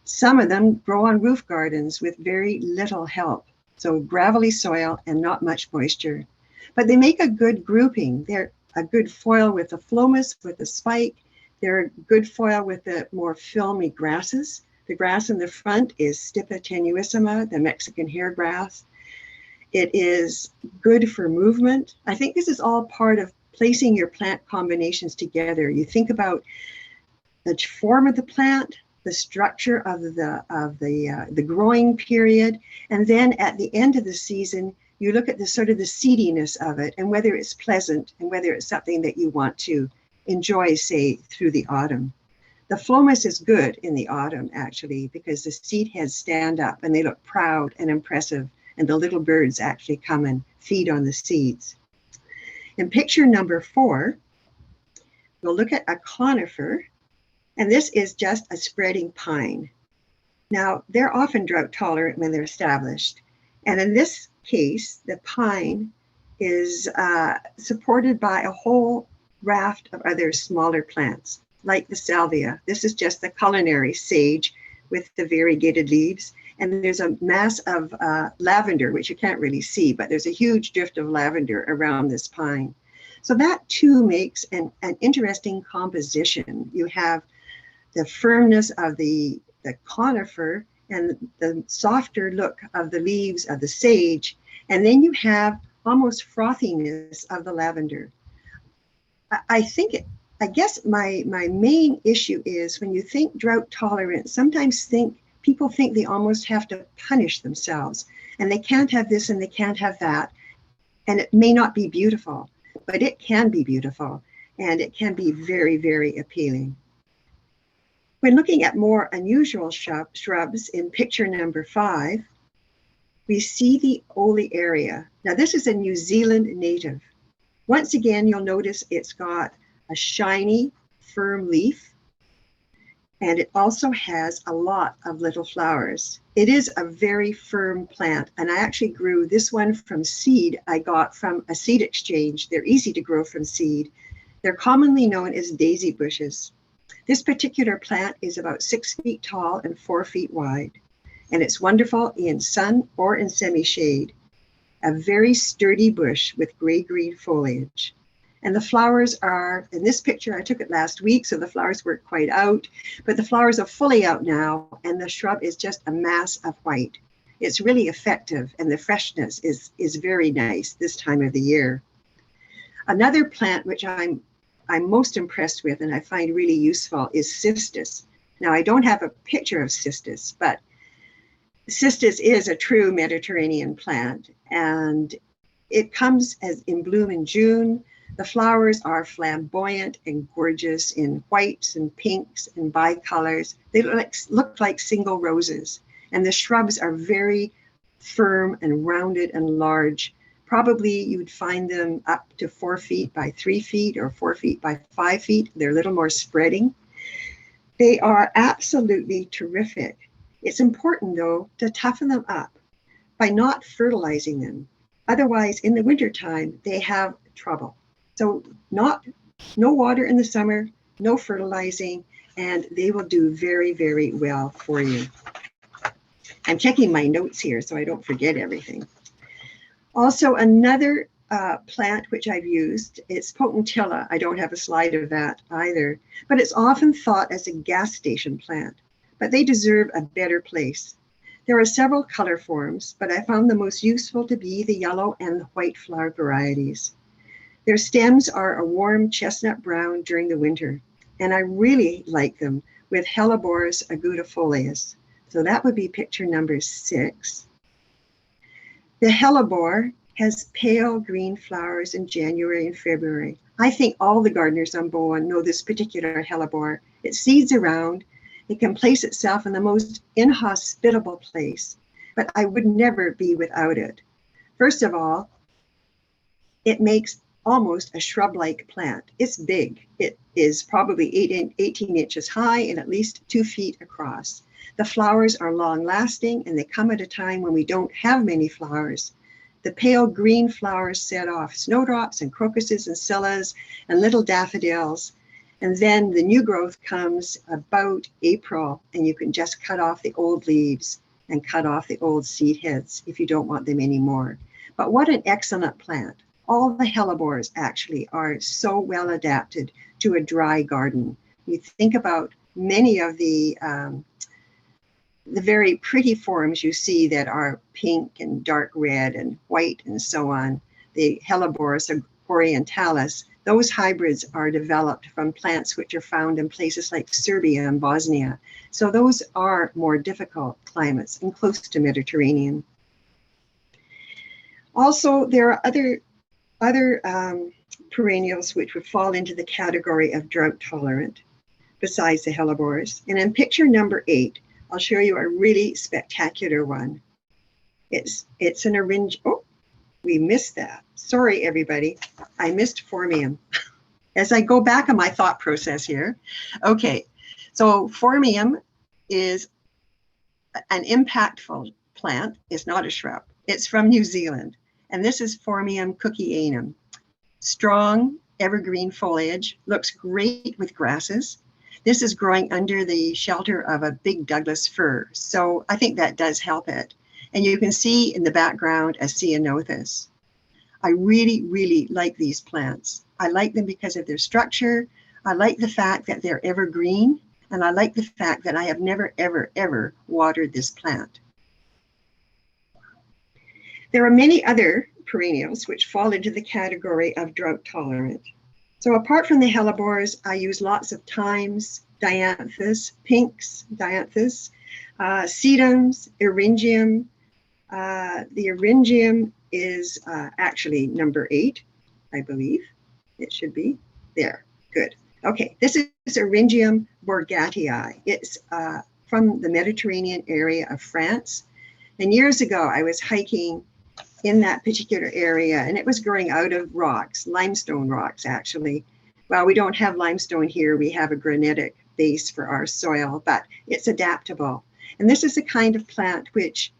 some of them grow on roof gardens with very little help. So gravelly soil and not much moisture. But they make a good grouping. They're a good foil with the phlomis, with the spike. They're a good foil with the more filmy grasses. The grass in the front is Stipa tenuissima, the Mexican hair grass. It is good for movement. I think this is all part of placing your plant combinations together. You think about the form of the plant, the structure of the growing period, and then at the end of the season, you look at the sort of the seediness of it and whether it's pleasant and whether it's something that you want to enjoy, say, through the autumn. The phlomis is good in the autumn, actually, because the seed heads stand up and they look proud and impressive, and the little birds actually come and feed on the seeds. In picture number 4, we'll look at a conifer, and this is just a spreading pine. Now, they're often drought tolerant when they're established, and in this case, the pine is supported by a whole raft of other smaller plants, like the salvia. This is just the culinary sage with the variegated leaves. And there's a mass of lavender, which you can't really see, but there's a huge drift of lavender around this pine. So that too makes an interesting composition. You have the firmness of the conifer and the softer look of the leaves of the sage, and then you have almost frothiness of the lavender. I guess my main issue is when you think drought tolerant, sometimes people think they almost have to punish themselves, and they can't have this and they can't have that, and it may not be beautiful, but it can be beautiful, and it can be very, very appealing. When looking at more unusual shrubs in picture number 5, we see the olearia. Now, this is a New Zealand native. Once again, you'll notice it's got a shiny, firm leaf, and it also has a lot of little flowers. It is a very firm plant, and I actually grew this one from seed I got from a seed exchange. They're easy to grow from seed. They're commonly known as daisy bushes. This particular plant is about 6 feet tall and 4 feet wide, and it's wonderful in sun or in semi-shade. A very sturdy bush with gray-green foliage. And the flowers are, in this picture, I took it last week, so the flowers weren't quite out, but the flowers are fully out now, and the shrub is just a mass of white. It's really effective, and the freshness is very nice this time of the year. Another plant which I'm most impressed with and I find really useful is Cystis. Now, I don't have a picture of Cystis, but Cystis is a true Mediterranean plant, and it comes as in bloom in June. The flowers are flamboyant and gorgeous in whites and pinks and bicolors. They look like single roses, and the shrubs are very firm and rounded and large. Probably you'd find them up to 4 feet by 3 feet or 4 feet by 5 feet. They're a little more spreading. They are absolutely terrific. It's important, though, to toughen them up by not fertilizing them. Otherwise, in the wintertime, they have trouble. So no water in the summer, no fertilizing, and they will do very, very well for you. I'm checking my notes here so I don't forget everything. Also, another plant which I've used, it's Potentilla. I don't have a slide of that either, but it's often thought as a gas station plant, but they deserve a better place. There are several color forms, but I found the most useful to be the yellow and the white flower varieties. Their stems are a warm chestnut brown during the winter, and I really like them with Hellebores agudifolius. So that would be picture number 6. The hellebore has pale green flowers in January and February. I think all the gardeners on Bowen know this particular hellebore. It seeds around. It can place itself in the most inhospitable place, but I would never be without it. First of all, it makes almost a shrub-like plant. It's big. It is probably 18 inches high and at least 2 feet across. The flowers are long-lasting, and they come at a time when we don't have many flowers. The pale green flowers set off snowdrops and crocuses and scillas and little daffodils. And then the new growth comes about April, and you can just cut off the old leaves and cut off the old seed heads if you don't want them anymore. But what an excellent plant. All the hellebores actually are so well adapted to a dry garden. You think about many of the very pretty forms you see that are pink and dark red and white and so on, the Hellebores orientalis, those hybrids are developed from plants which are found in places like Serbia and Bosnia. So those are more difficult climates and close to Mediterranean. Also, there are other perennials which would fall into the category of drought tolerant besides the hellebores. And in picture number 8, I'll show you a really spectacular one. It's an orange. Oh, we missed that. Sorry, everybody. I missed Phormium. As I go back on my thought process here. Okay, so Phormium is an impactful plant. It's not a shrub. It's from New Zealand. And this is Phormium cookianum. Strong, evergreen foliage, looks great with grasses. This is growing under the shelter of a big Douglas fir. So I think that does help it. And you can see in the background a Cyanothis. I really, really like these plants. I like them because of their structure. I like the fact that they're evergreen. And I like the fact that I have never, ever, ever watered this plant. There are many other perennials which fall into the category of drought tolerant. So apart from the hellebores, I use lots of thymes, dianthus, pinks, dianthus, sedums, eryngium. The eryngium is actually number 8, I believe. It should be there. Good. Okay, this is Eryngium borgatii. It's from the Mediterranean area of France. And years ago, I was hiking in that particular area, and it was growing out of rocks, limestone rocks, actually. Well, we don't have limestone here. We have a granitic base for our soil, but it's adaptable. And this is the kind of plant which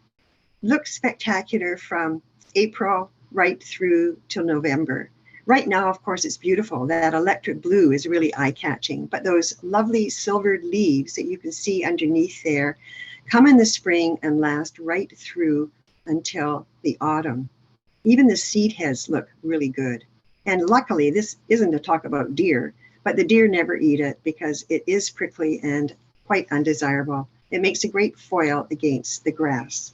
looks spectacular from April right through till November. Right now, of course, it's beautiful. That electric blue is really eye-catching, but those lovely silvered leaves that you can see underneath there come in the spring and last right through until the autumn. Even the seed heads look really good. And luckily, this isn't to talk about deer, but the deer never eat it because it is prickly and quite undesirable. It makes a great foil against the grass.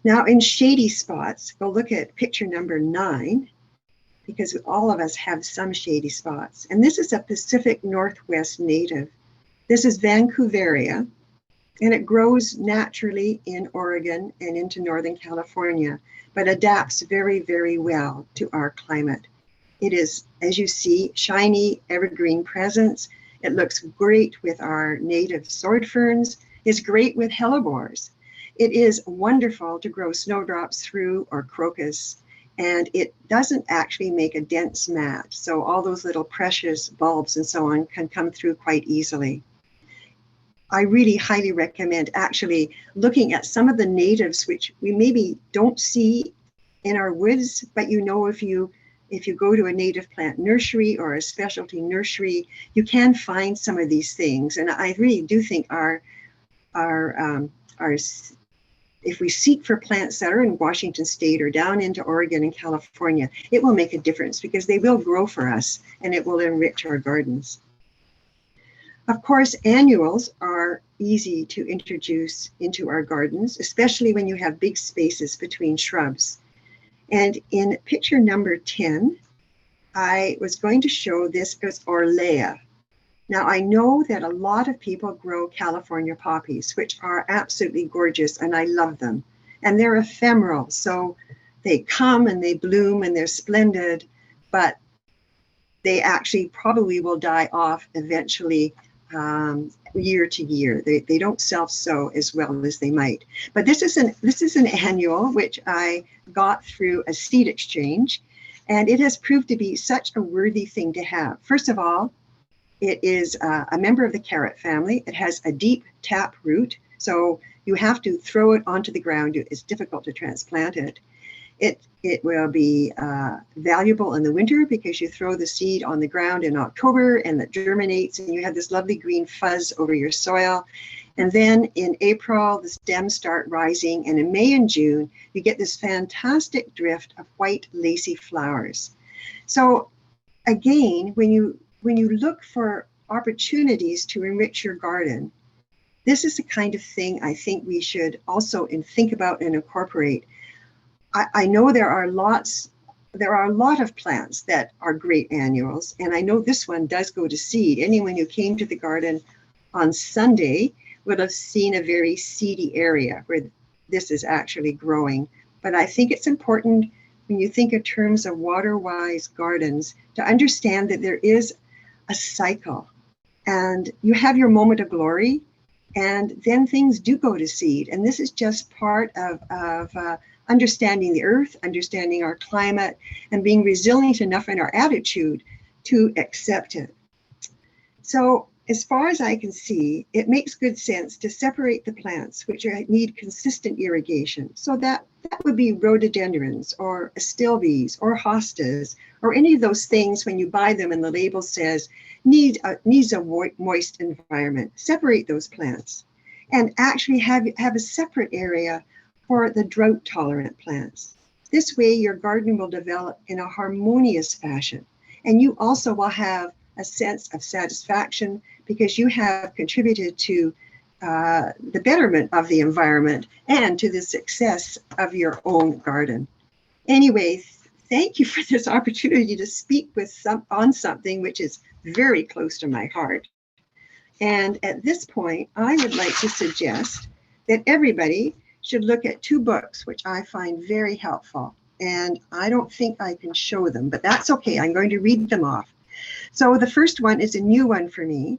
Now in shady spots, we'll look at picture number 9. because all of us have some shady spots. And this is a Pacific Northwest native. This is Vancouveria, and it grows naturally in Oregon and into Northern California, but adapts very, very well to our climate. It is, as you see, shiny evergreen presence. It looks great with our native sword ferns. It's great with hellebores. It is wonderful to grow snowdrops through or crocus, and it doesn't actually make a dense mat. So all those little precious bulbs and so on can come through quite easily. I really highly recommend actually looking at some of the natives, which we maybe don't see in our woods, but you know, if you go to a native plant nursery or a specialty nursery, you can find some of these things. And I really do think if we seek for plants that are in Washington State or down into Oregon and California, it will make a difference because they will grow for us and it will enrich our gardens. Of course, annuals are easy to introduce into our gardens, especially when you have big spaces between shrubs. And in picture number 10, I was going to show this as Orlea. Now, I know that a lot of people grow California poppies, which are absolutely gorgeous, and I love them. And they're ephemeral, so they come and they bloom and they're splendid, but they actually probably will die off eventually year to year. They don't self-sow as well as they might. But this is an annual, which I got through a seed exchange, and it has proved to be such a worthy thing to have. First of all, it is a member of the carrot family. It has a deep tap root, so you have to throw it onto the ground. It's difficult to transplant it. It will be valuable in the winter because you throw the seed on the ground in October and it germinates and you have this lovely green fuzz over your soil. And then in April, the stems start rising, and in May and June, you get this fantastic drift of white lacy flowers. So again, when you look for opportunities to enrich your garden, this is the kind of thing I think we should also think about and incorporate. I know there are a lot of plants that are great annuals, and I know this one does go to seed. Anyone who came to the garden on Sunday would have seen a very seedy area where this is actually growing. But I think it's important when you think in terms of water-wise gardens to understand that there is a cycle, and you have your moment of glory, and then things do go to seed. And this is just part of understanding the earth, understanding our climate, and being resilient enough in our attitude to accept it. So as far as I can see, it makes good sense to separate the plants which need consistent irrigation. So that would be rhododendrons or astilbes or hostas or any of those things when you buy them and the label says needs a moist environment. Separate those plants and actually have a separate area for the drought tolerant plants. This way your garden will develop in a harmonious fashion, and you also will have a sense of satisfaction because you have contributed to the betterment of the environment and to the success of your own garden. Anyway, thank you for this opportunity to speak on something which is very close to my heart. And at this point, I would like to suggest that everybody should look at two books, which I find very helpful. And I don't think I can show them, but that's okay. I'm going to read them off. So the first one is a new one for me,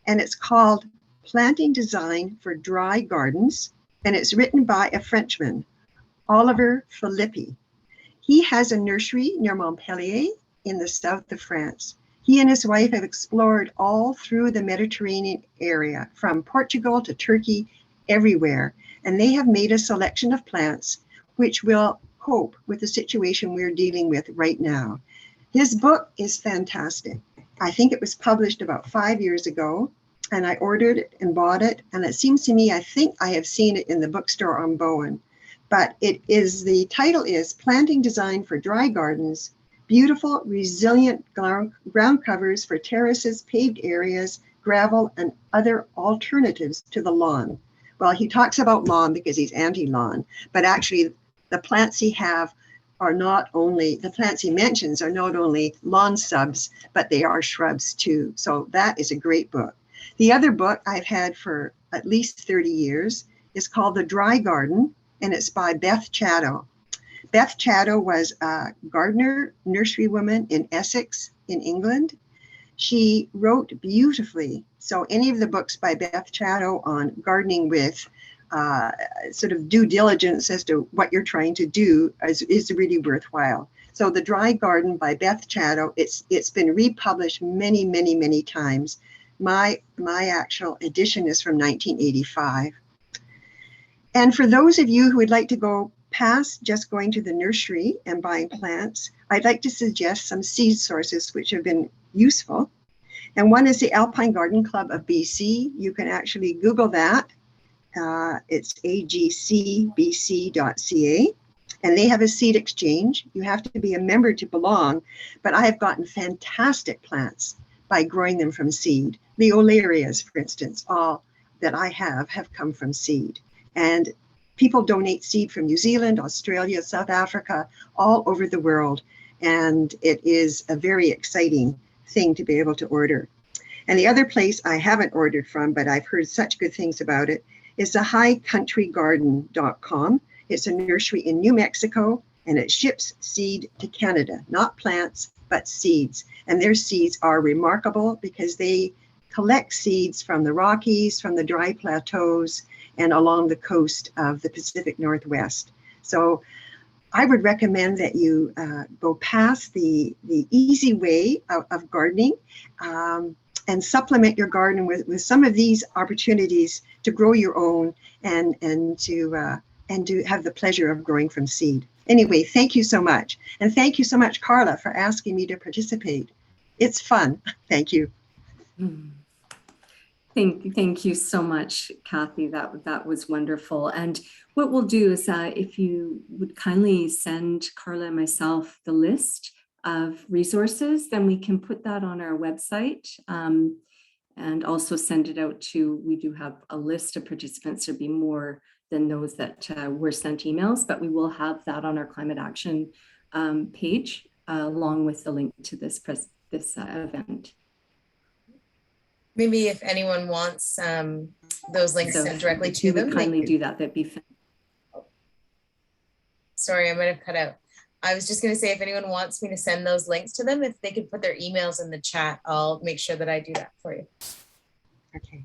and it's called Planting Design for Dry Gardens, and it's written by a Frenchman, Oliver Philippi. He has a nursery near Montpellier in the south of France. He and his wife have explored all through the Mediterranean area, from Portugal to Turkey, everywhere, and they have made a selection of plants which will cope with the situation we're dealing with right now. His book is fantastic. I think it was published about 5 years ago, and I ordered it and bought it, and it seems to me, I think I have seen it in the bookstore on Bowen, but the title is Planting Design for Dry Gardens, Beautiful, Resilient Ground Covers for Terraces, Paved Areas, Gravel, and Other Alternatives to the Lawn. Well, he talks about lawn because he's anti-lawn, but actually the plants he have are not only, the plants he mentions are not only lawn subs, but they are shrubs too. So that is a great book. The other book I've had for at least 30 years is called The Dry Garden, and it's by Beth Chatto. Beth Chatto was a gardener, nurserywoman in Essex in England. She wrote beautifully. So any of the books by Beth Chatto on gardening with sort of due diligence as to what you're trying to do is really worthwhile. So The Dry Garden by Beth Chatto, it's been republished many, many, many times. My actual edition is from 1985. And for those of you who would like to go past just going to the nursery and buying plants, I'd like to suggest some seed sources which have been useful. And one is the Alpine Garden Club of BC. You can actually Google that. It's agcbc.ca, and they have a seed exchange. You have to be a member to belong, but I have gotten fantastic plants by growing them from seed. The Olarias, for instance, all that I have come from seed. And people donate seed from New Zealand, Australia, South Africa, all over the world. And it is a very exciting thing to be able to order. And the other place I haven't ordered from, but I've heard such good things about it, is the highcountrygarden.com. It's a nursery in New Mexico, and it ships seed to Canada, not plants, but seeds. And their seeds are remarkable because they collect seeds from the Rockies, from the dry plateaus, and along the coast of the Pacific Northwest. So I would recommend that you go past the easy way of gardening and supplement your garden with some of these opportunities to grow your own and to have the pleasure of growing from seed. Anyway, thank you so much. And thank you so much, Carla, for asking me to participate. It's fun. Thank you. Thank you so much, Kathy. That was wonderful. And what we'll do is if you would kindly send Carla and myself the list of resources, then we can put that on our website and also send it out to, we do have a list of participants. There'll be more than those that were sent emails, but we will have that on our climate action page along with the link to this event. Maybe if anyone wants those links sent directly to them. Kindly do that, that'd be fantastic. Sorry, I might have cut out. I was just going to say, if anyone wants me to send those links to them, if they could put their emails in the chat, I'll make sure that I do that for you. Okay.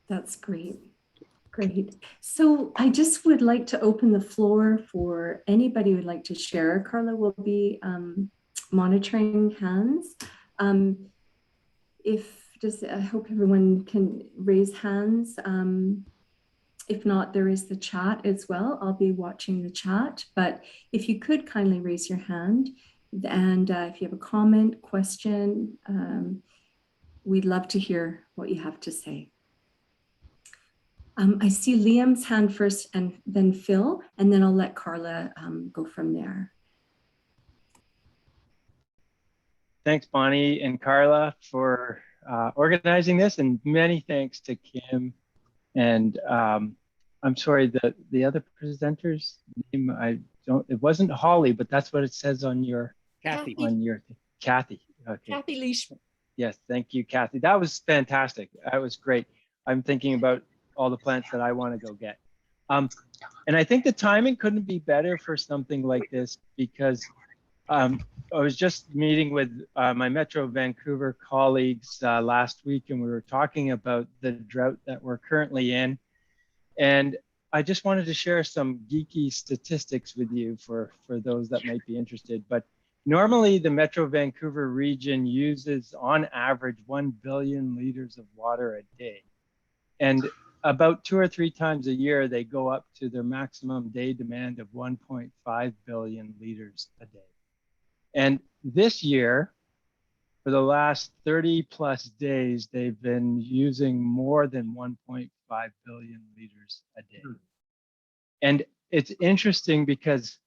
That's great. Great. So I just would like to open the floor for anybody who would like to share. Carla will be monitoring hands. I hope everyone can raise hands. If not, there is the chat as well. I'll be watching the chat, but if you could kindly raise your hand, and if you have a comment, question, we'd love to hear what you have to say. I see Liam's hand first and then Phil, and then I'll let Carla go from there. Thanks, Bonnie and Carla, for organizing this, and many thanks to Kim. And I'm sorry that the other presenter's name, it wasn't Holly, but that's what it says on your, Kathy. Kathy. Okay. Kathy Leishman. Yes, thank you, Kathy. That was fantastic. That was great. I'm thinking about all the plants that I want to go get. And I think the timing couldn't be better for something like this, because I was just meeting with my Metro Vancouver colleagues last week, and we were talking about the drought that we're currently in. And I just wanted to share some geeky statistics with you for those that might be interested. But normally the Metro Vancouver region uses on average 1 billion liters of water a day. And about 2 or 3 times a year, they go up to their maximum day demand of 1.5 billion liters a day. And this year, for the last 30 plus days, they've been using more than 1.5 billion liters a day. And it's interesting because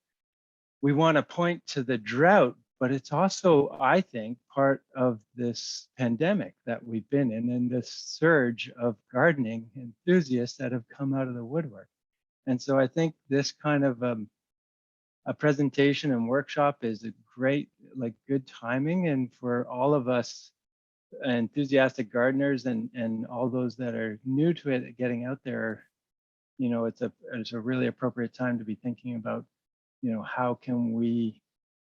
we want to point to the drought, but it's also, I think, part of this pandemic that we've been in and this surge of gardening enthusiasts that have come out of the woodwork. And so I think this kind of a presentation and workshop is a great, like, good timing, and for all of us enthusiastic gardeners and all those that are new to it, getting out there, you know, it's a really appropriate time to be thinking about, you know, how can we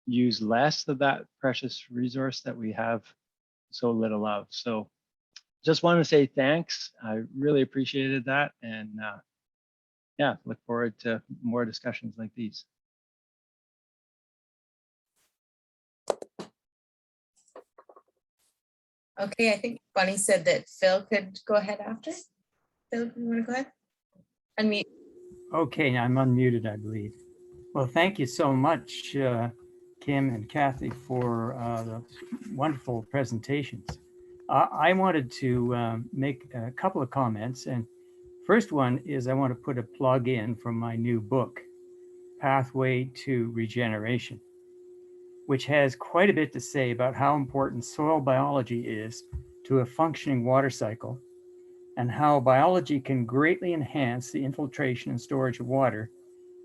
use less of that precious resource that we have so little of. So just want to say thanks. I really appreciated that, and yeah, look forward to more discussions like these. Okay, I think Bonnie said that Phil could go ahead after. Phil, you want to go ahead? Unmute. Okay, I'm unmuted, I believe. Well, thank you so much, Kim and Kathy, for the wonderful presentations. I wanted to make a couple of comments, and first one is I want to put a plug in from my new book, Pathway to Regeneration, which has quite a bit to say about how important soil biology is to a functioning water cycle, and how biology can greatly enhance the infiltration and storage of water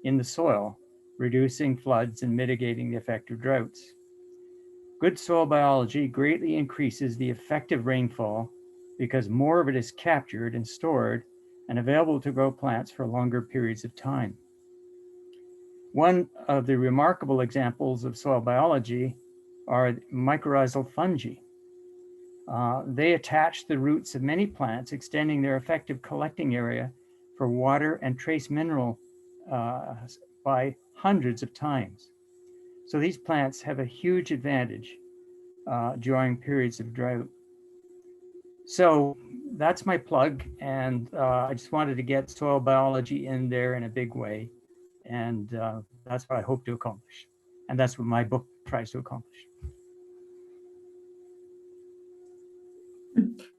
in the soil, reducing floods and mitigating the effect of droughts. Good soil biology greatly increases the effective rainfall because more of it is captured and stored and available to grow plants for longer periods of time. One of the remarkable examples of soil biology are mycorrhizal fungi. They attach the roots of many plants, extending their effective collecting area for water and trace mineral by hundreds of times. So these plants have a huge advantage during periods of drought. So that's my plug, and I just wanted to get soil biology in there in a big way, and that's what I hope to accomplish. And that's what my book tries to accomplish.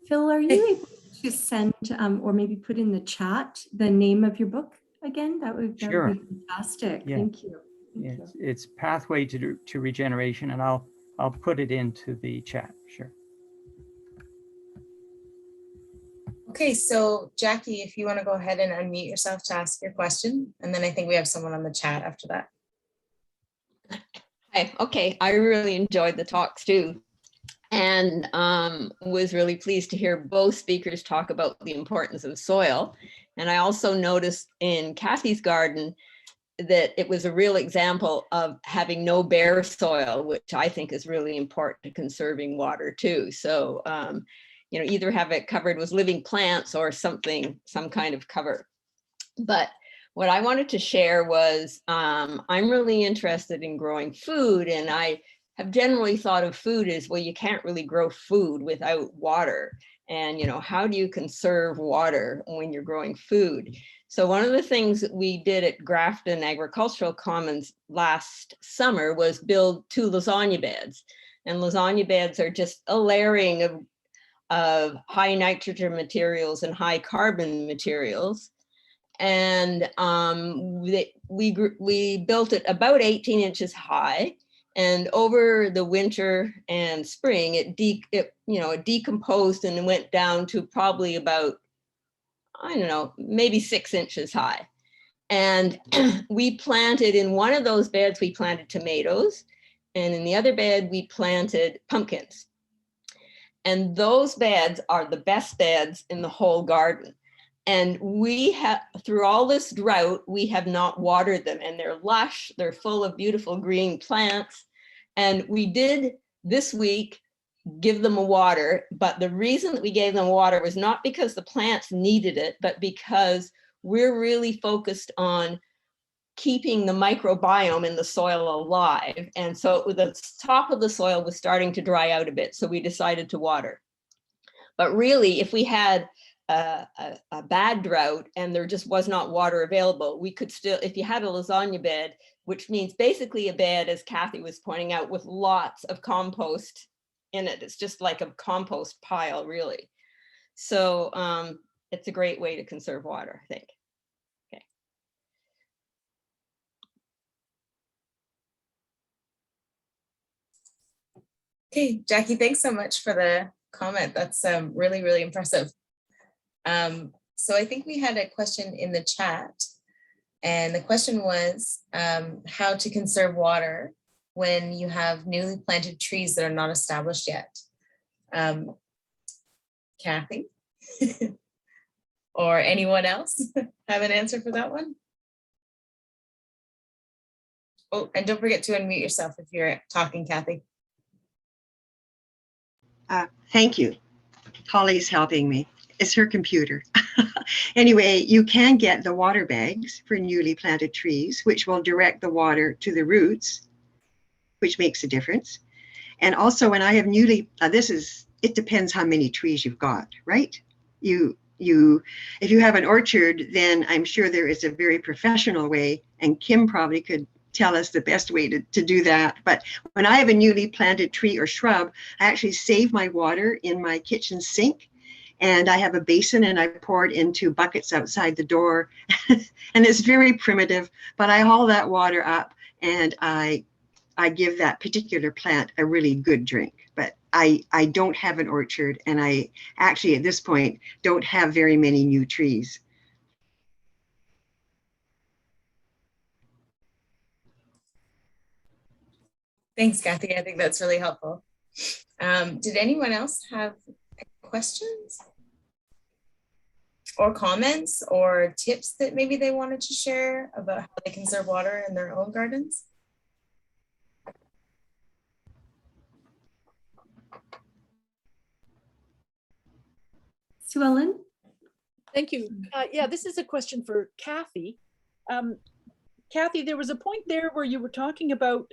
Phil, are you able to send or maybe put in the chat the name of your book again? That would be fantastic. Yeah. Thank you. It's Pathway to Regeneration, and I'll put it into the chat. Sure. Okay, so Jackie, if you want to go ahead and unmute yourself to ask your question, and then I think we have someone on the chat after that. Hi. Okay, I really enjoyed the talks too, and was really pleased to hear both speakers talk about the importance of soil. And I also noticed in Kathy's garden that it was a real example of having no bare soil, which I think is really important to conserving water too. So, you know, either have it covered with living plants or something, some kind of cover. But what I wanted to share was I'm really interested in growing food, and I have generally thought of food as, well, you can't really grow food without water. And, you know, how do you conserve water when you're growing food? So one of the things that we did at Grafton Agricultural Commons last summer was build 2 lasagna beds. And lasagna beds are just a layering of high nitrogen materials and high carbon materials. And we built it about 18 inches high. And over the winter and spring, it decomposed and went down to probably about, I don't know, maybe 6 inches high. And we planted in one of those beds, we planted tomatoes. And in the other bed, we planted pumpkins. And those beds are the best beds in the whole garden. And we have, through all this drought, we have not watered them, and they're lush, they're full of beautiful green plants. And we did this week give them a water, but the reason that we gave them water was not because the plants needed it, but because we're really focused on keeping the microbiome in the soil alive. And so the top of the soil was starting to dry out a bit, so we decided to water. But really, if we had a bad drought and there just was not water available, we could still, if you had a lasagna bed, which means basically a bed, as Kathy was pointing out, with lots of compost in it. It's just like a compost pile, really. So it's a great way to conserve water, I think. Okay. Okay, Jackie, thanks so much for the comment. That's really, really impressive. So I think we had a question in the chat. And the question was how to conserve water when you have newly planted trees that are not established yet. Kathy or anyone else have an answer for that one? Oh, and don't forget to unmute yourself if you're talking, Kathy. Thank you. Holly's helping me. It's her computer. Anyway, you can get the water bags for newly planted trees, which will direct the water to the roots, which makes a difference. And also when I have newly, it depends how many trees you've got, right? If you have an orchard, then I'm sure there is a very professional way, and Kim probably could tell us the best way to do that. But when I have a newly planted tree or shrub, I actually save my water in my kitchen sink, and I have a basin and I pour it into buckets outside the door. And it's very primitive, but I haul that water up and I give that particular plant a really good drink. But I don't have an orchard, and I actually at this point don't have very many new trees. Thanks, Kathy. I think that's really helpful. Did anyone else have questions or comments or tips that maybe they wanted to share about how they conserve water in their own gardens? Sue Ellen? Thank you. Yeah, this is a question for Kathy. Kathy, there was a point there where you were talking about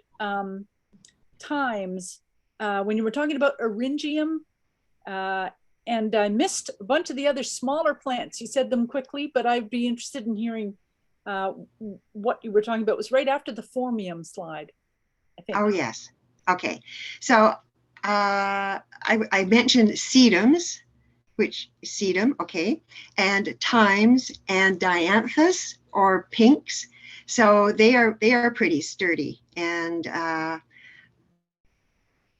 times when you were talking about eryngium, and I missed a bunch of the other smaller plants. You said them quickly, but I'd be interested in hearing what you were talking about. It was right after the phormium slide, I think. Oh, yes. Okay. So I mentioned sedums, okay, and thymes and dianthus or pinks. So they are pretty sturdy, and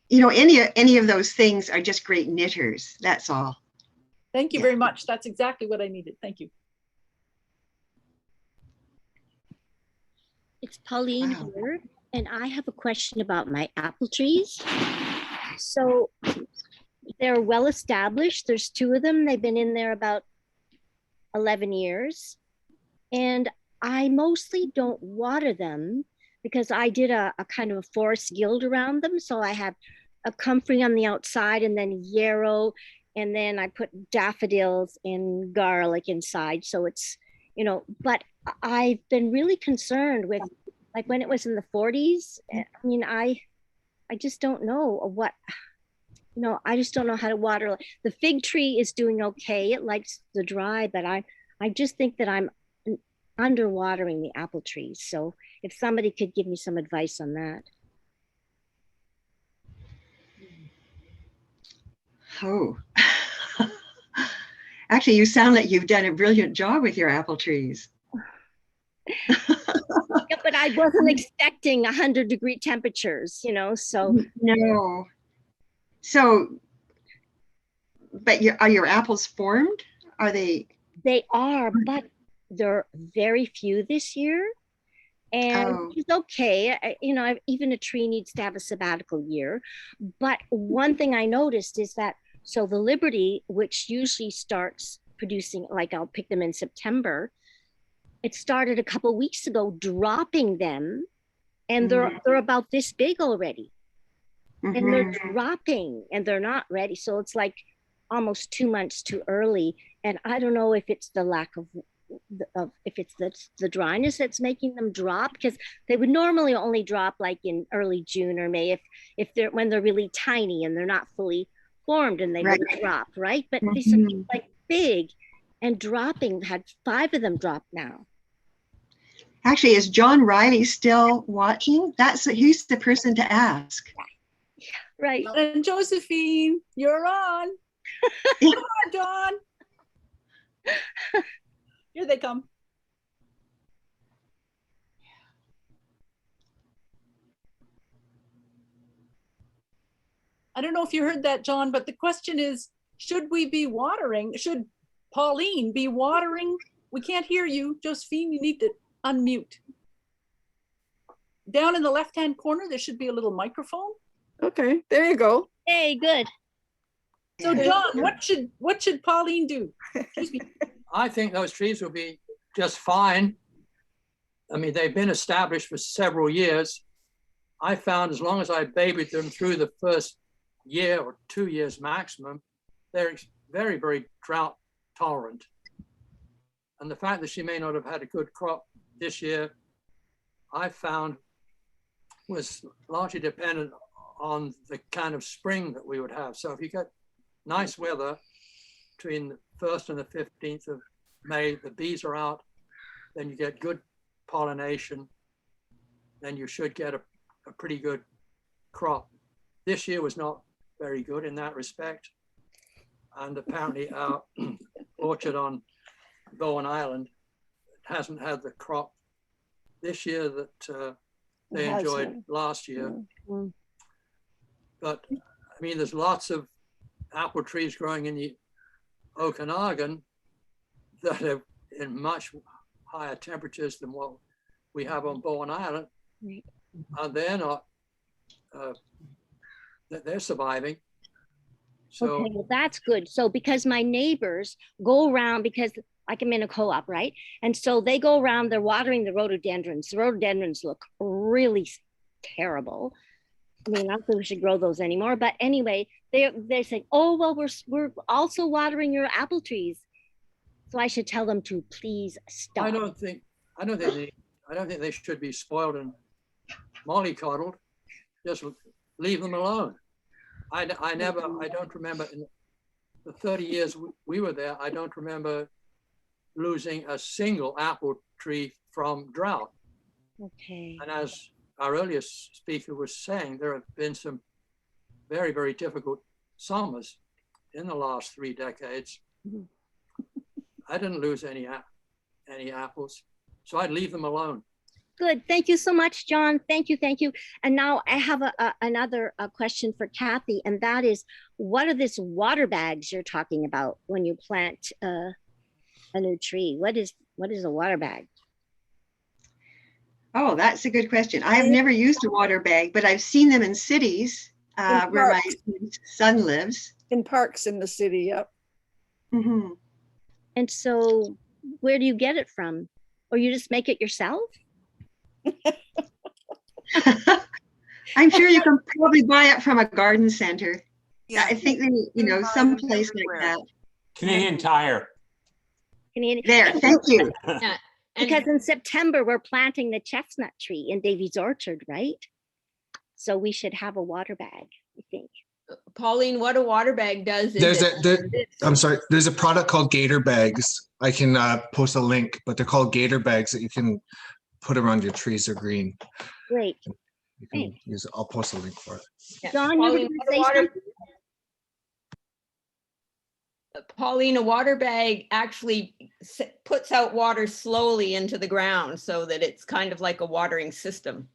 any of those things are just great knitters. That's all. Thank you very much. That's exactly what I needed. Thank you. It's Pauline here, and I have a question about my apple trees. So they're well established. There's 2 of them. They've been in there about 11 years. And I mostly don't water them because I did a kind of a forest guild around them. So I have a comfrey on the outside and then yarrow, and then I put daffodils and garlic inside. So it's, but I've been really concerned with, like when it was in the 40s, I mean, I just don't know what, I just don't know how to water. The fig tree is doing okay. It likes the dry, but I just think that I'm underwatering the apple trees. So if somebody could give me some advice on that. Oh, actually, you sound like you've done a brilliant job with your apple trees. Yeah, but I wasn't expecting 100-degree temperatures, so. No. So, but are your apples formed? Are they? They are, but they're very few this year. And it's okay. Even a tree needs to have a sabbatical year. But one thing I noticed is that, so the Liberty, which usually starts producing, like I'll pick them in September, it started a couple of weeks ago dropping them, and they're about this big already. And they're dropping and they're not ready. So it's like almost 2 months too early. And I don't know if it's the lack of if it's the dryness that's making them drop, because they would normally only drop like in early June or May if they're when they're really tiny and they're not fully formed, and they would drop, right? But these are like big and dropping. Had 5 of them drop now. Actually, is John Riley still watching? He's the person to ask. Yeah, right. And Josephine, you're on. Come on, John. Here they come. I don't know if you heard that, John, but the question is, should we be watering? Should Pauline be watering? We can't hear you. Josephine, you need to unmute. Down in the left-hand corner, there should be a little microphone. Okay, there you go. Hey, good. So John, what should Pauline do? Excuse me. I think those trees will be just fine. I mean, they've been established for several years. I found as long as I babied them through the first year or 2 years maximum, they're very, very drought tolerant. And the fact that she may not have had a good crop this year, I found was largely dependent on the kind of spring that we would have. So if you get nice weather between the 1st and the 15th of May, the bees are out, then you get good pollination, then you should get a pretty good crop. This year was not very good in that respect. And apparently our orchard on Bowen Island hasn't had the crop this year that they enjoyed last year. Mm-hmm. But I mean, there's lots of apple trees growing in the Okanagan that are in much higher temperatures than what we have on Bowen Island. Right. And they're not, they're surviving. So Okay, well, that's good. So because my neighbors go around, because like I'm in a co-op, right? And so they go around, they're watering the rhododendrons. The rhododendrons look really terrible. I mean, I don't think we should grow those anymore. But anyway, they say, oh, well, we're also watering your apple trees. So I should tell them to please stop. I don't think they should be spoiled and mollycoddled. Just leave them alone. I don't remember in the 30 years we were there, I don't remember losing a single apple tree from drought. Okay. And as our earlier speaker was saying, there have been some very, very difficult summers in the last 3 decades. I didn't lose any apples, so I'd leave them alone. Good. Thank you so much, John. Thank you. Thank you. And now I have another question for Kathy, and that is, what are these water bags you're talking about when you plant a new tree? What is a water bag? Oh, that's a good question. I have never used a water bag, but I've seen them in cities where my son lives. In parks in the city, yep. Mm-hmm. And so where do you get it from? Or you just make it yourself? I'm sure you can probably buy it from a garden center. Yeah, I think they, some place like that. Canadian Tire. There, thank you. Yeah. Because in September, we're planting the chestnut tree in Davy's Orchard, right? So we should have a water bag, I think. Pauline, what a water bag does is I'm sorry, there's a product called Gator Bags. I can post a link, but they're called Gator Bags that you can put around your trees. They're green. Great. You can use it. I'll post a link for it. Yeah. John, you were going to say something? Pauline, a water bag actually puts out water slowly into the ground so that it's kind of like a watering system.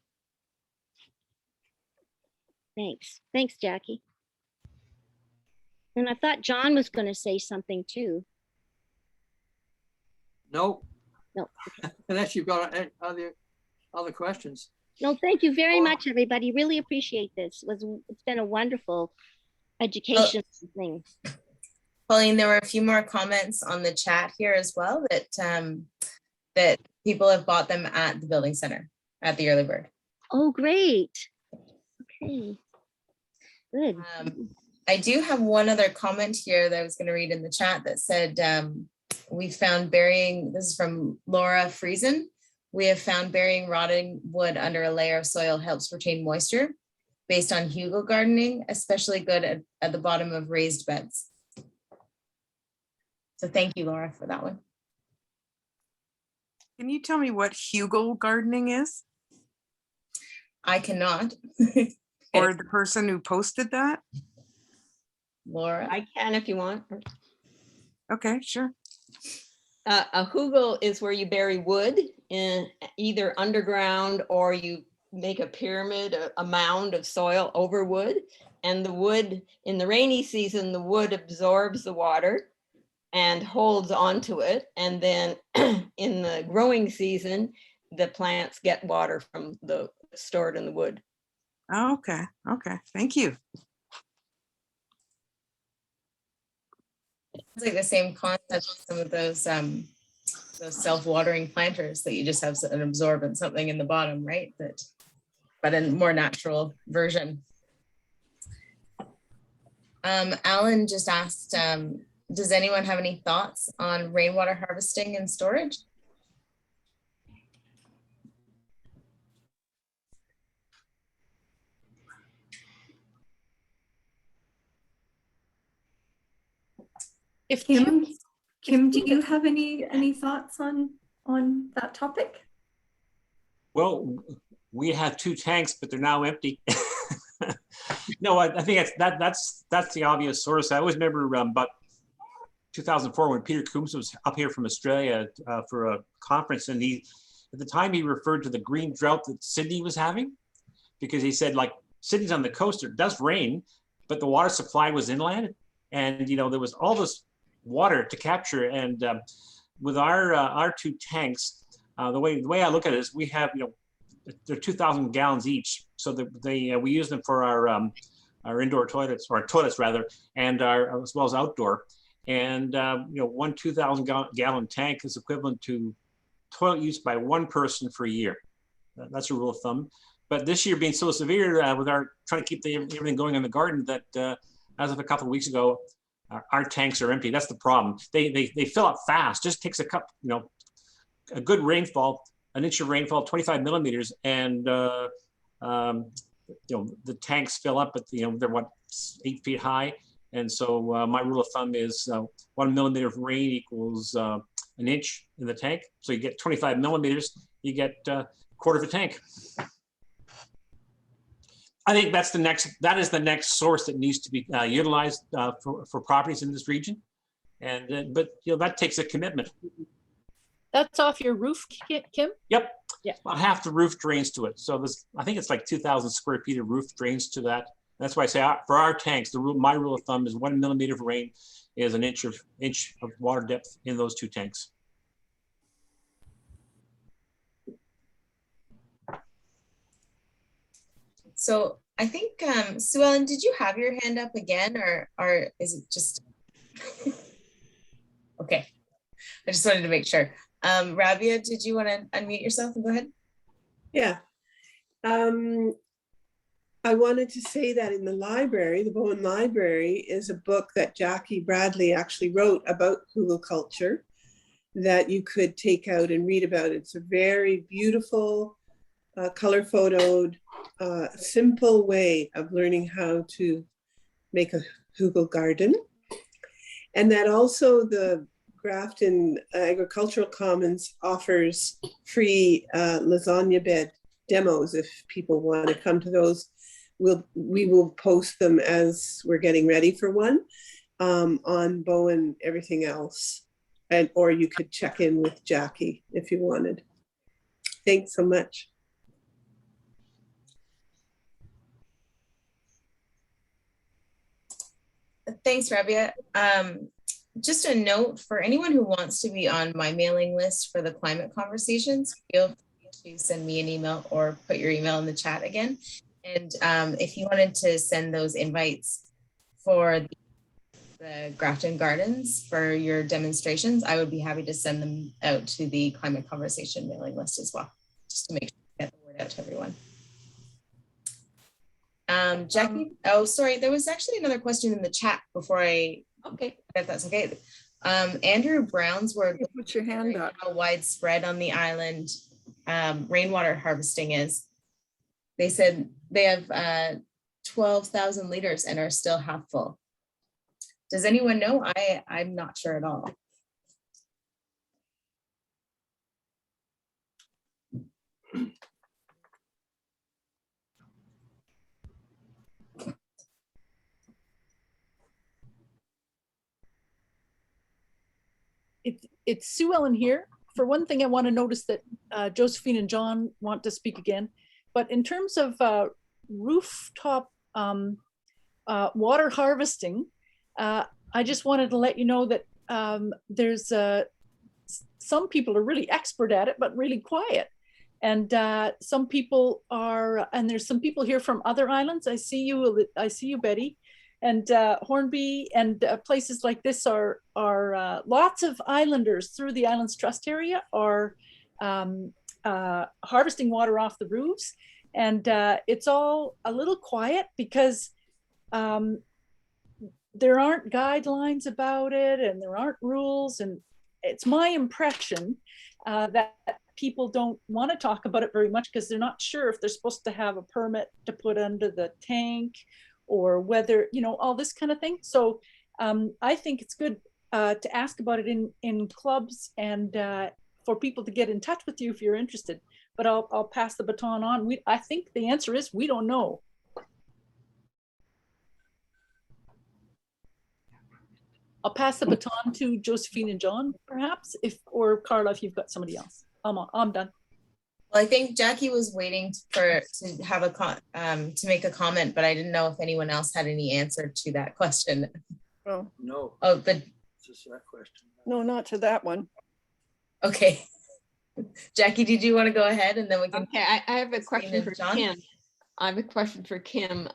Thanks. Thanks, Jackie. And I thought John was going to say something too. No. No. Okay. Unless you've got other questions. No, thank you very much, everybody. Really appreciate this. It's been a wonderful education thing. Pauline, there were a few more comments on the chat here as well that people have bought them at the building center at the Early Bird. Oh, great. Okay, good. I do have one other comment here that I was going to read in the chat that said, we found burying, this is from Laura Friesen, we have found burying rotting wood under a layer of soil helps retain moisture based on Hugo gardening, especially good at the bottom of raised beds. So thank you, Laura, for that one. Can you tell me what Hugo gardening is? I cannot. Or the person who posted that? Laura? I can if you want. Okay, sure. A hugel is where you bury wood in either underground or you make a pyramid, a mound of soil over wood. And the wood, in the rainy season, the wood absorbs the water and holds onto it. And then in the growing season, the plants get water from the stored in the wood. Oh, okay. Okay. Thank you. It's like the same concept as some of those self-watering planters that you just have an absorbent something in the bottom, right? That, but in more natural version. Alan just asked, does anyone have any thoughts on rainwater harvesting and storage? If Kim, do you have any thoughts on that topic? Well, we have 2 tanks, but they're now empty. No, I think that's the obvious source. I always remember about 2004 when Peter Coombs was up here from Australia for a conference, and at the time he referred to the green drought that Sydney was having, because he said, like, Sydney's on the coast, it does rain, but the water supply was inland, and there was all this water to capture. And with our 2 tanks, the way I look at it is we have they're 2,000 gallons each, so we use them for our indoor toilets, or our toilets rather, and as well as outdoor. And one 2,000 gallon tank is equivalent to toilet use by 1 person for a year. That's a rule of thumb. But this year being so severe, with our trying to keep everything going in the garden, that as of a couple of weeks ago, our tanks are empty. That's the problem. They fill up fast. Just takes a good rainfall, an inch of rainfall, 25 millimeters, and the tanks fill up. But they're what, 8 feet high, and so my rule of thumb is 1 millimeter of rain equals an inch in the tank. So you get 25 millimeters, you get a quarter of a tank. I think that is the next source that needs to be utilized for properties in this region, and but that takes a commitment. That's off your roof, Kim? Yep. Yeah. About half the roof drains to it. So I think it's like 2,000 square feet of roof drains to that. That's why I say for our tanks, my rule of thumb is 1 millimeter of rain is an inch of water depth in those 2 tanks. So I think, Sue Ellen, did you have your hand up again, or is it just, okay. I just wanted to make sure. Rabia, did you want to unmute yourself and go ahead? Yeah. I wanted to say that in the library, the Bowen Library, is a book that Jackie Bradley actually wrote about hugelkultur that you could take out and read about. It's a very beautiful, color photoed, simple way of learning how to make a hugel garden. And that also the Grafton Agricultural Commons offers free lasagna bed demos if people want to come to those. We will post them as we're getting ready for one on Bowen, everything else. Or you could check in with Jackie if you wanted. Thanks so much. Thanks, Rabia. Just a note for anyone who wants to be on my mailing list for the climate conversations, feel free to send me an email or put your email in the chat again. And if you wanted to send those invites for the Grafton Gardens for your demonstrations, I would be happy to send them out to the climate conversation mailing list as well, just to make sure we get the word out to everyone. Jackie, oh, sorry, there was actually another question in the chat before okay, if that's okay. Andrew Brownsword, put your hand up. How widespread on the island rainwater harvesting is. They said they have 12,000 liters and are still half full. Does anyone know? I'm not sure at all. It's Sue Ellen here. For one thing, I want to notice that Josephine and John want to speak again. But in terms of rooftop water harvesting, I just wanted to let you know that there's some people are really expert at it, but really quiet. And some people are, and there's some people here from other islands. I see you, Betty, and Hornby, and places like this are lots of islanders through the Islands Trust area are harvesting water off the roofs. And it's all a little quiet because there aren't guidelines about it and there aren't rules. And it's my impression that people don't want to talk about it very much because they're not sure if they're supposed to have a permit to put under the tank or whether, you know, all this kind of thing. So I think it's good to ask about it in clubs and for people to get in touch with you if you're interested. But I'll pass the baton on. I think the answer is we don't know. I'll pass the baton to Josephine and John, perhaps, or Carla, if you've got somebody else. I'm done. Well, I think Jackie was waiting to have to make a comment, but I didn't know if anyone else had any answer to that question. Oh no. Oh, but just that question. No, not to that one. Okay. Jackie, did you want to go ahead and then we can? Okay, I have a question for Kim. I have a question for Kim.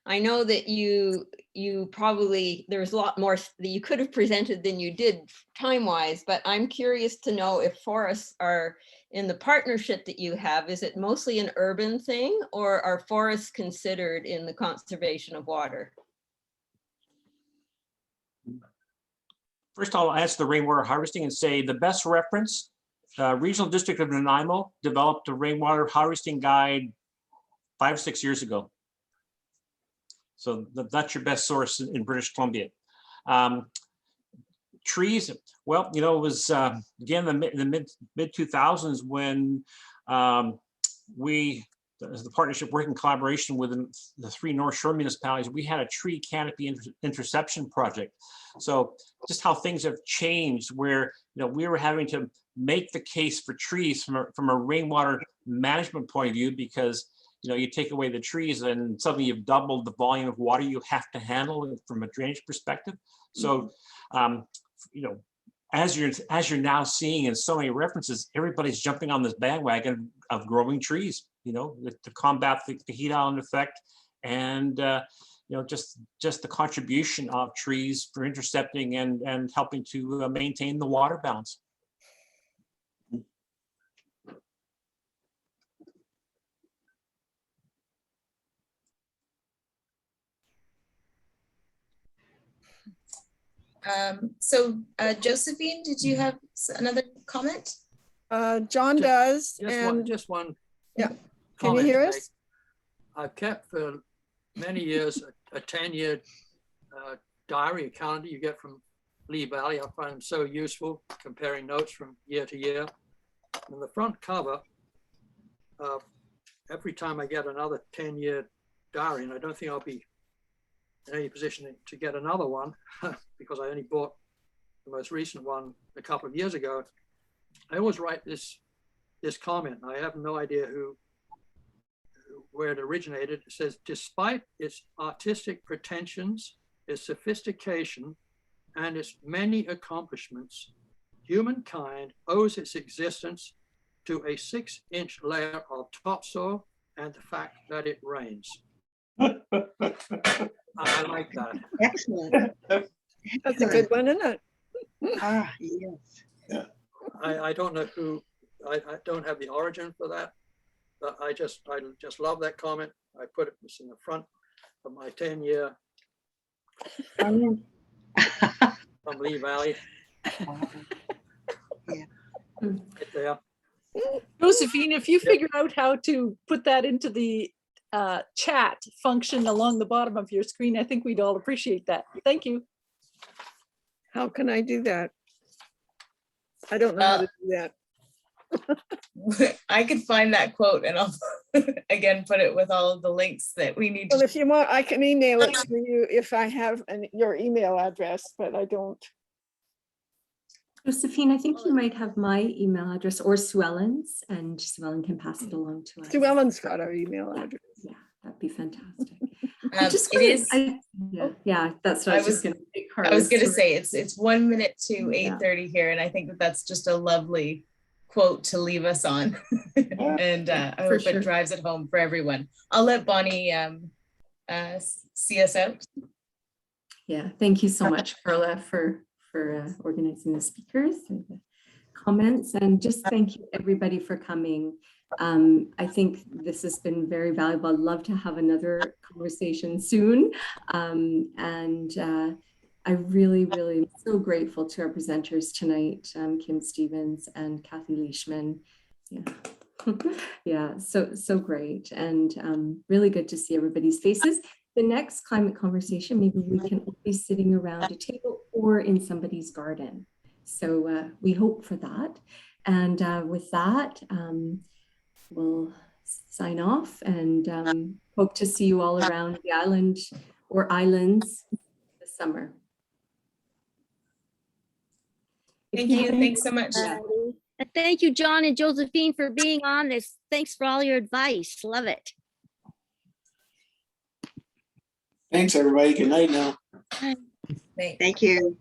I know that you probably, there's a lot more that you could have presented than you did time-wise, but I'm curious to know if forests are in the partnership that you have, is it mostly an urban thing or are forests considered in the conservation of water? First, I'll answer the rainwater harvesting and say the best reference, Regional District of Nanaimo developed a rainwater harvesting guide 5 or 6 years ago. So that's your best source in British Columbia. Trees, well, you know, it was again the mid 2000s when as the partnership working in collaboration with the 3 North Shore municipalities, we had a tree canopy interception project. So just how things have changed, where we were having to make the case for trees from a rainwater management point of view, because you take away the trees and suddenly you've doubled the volume of water you have to handle from a drainage perspective. So, as you're now seeing in so many references, everybody's jumping on this bandwagon of growing trees, to combat the heat island effect, and just the contribution of trees for intercepting and helping to maintain the water balance. Josephine, did you have another comment? John does. Just one. Yeah. Can you hear us? I've kept for many years a 10-year diary, a calendar you get from Lee Valley. I find them so useful, comparing notes from year to year. And the front cover, every time I get another 10-year diary, and I don't think I'll be in any position to get another one because I only bought the most recent one a couple of years ago. I always write this comment. I have no idea where it originated. It says, despite its artistic pretensions, its sophistication, and its many accomplishments, humankind owes its existence to a 6-inch layer of topsoil and the fact that it rains. I like that. Excellent. That's a good one, isn't it? Yes. I don't know who, I don't have the origin for that, but I just love that comment. I put it in the front of my 10-year from Lee Valley. Yeah. Right there. Josephine, if you figure out how to put that into the chat function along the bottom of your screen, I think we'd all appreciate that. Thank you. How can I do that? I don't know how to do that. I could find that quote and I'll again put it with all of the links that we need. Well, if you want, I can email it to you if I have your email address, but I don't. Josephine, I think you might have my email address or Sue Ellen's, and Sue Ellen can pass it along to us. Sue Ellen's got our email address. Yeah, that'd be fantastic. Yeah, that's what I was going to say. I was going to say it's 1 minute to 8:30 here, and I think that's just a lovely quote to leave us on. And I for hope sure. it drives it home for everyone. I'll let Bonnie see us out. Yeah, thank you so much, Carla, for organizing the speakers and the comments, and just thank you everybody for coming. I think this has been very valuable. I'd love to have another conversation soon. I really, really am so grateful to our presenters tonight, Kim Stevens and Kathy Leishman. Yeah, yeah, so great, and really good to see everybody's faces. The next climate conversation, maybe we can all be sitting around a table or in somebody's garden. So we hope for that. And with that, we'll sign off and hope to see you all around the island or islands this summer. Thank you. Thanks so much. Yeah. And thank you, John and Josephine, for being on this. Thanks for all your advice. Love it. Thanks, everybody. Good night now. Thank you.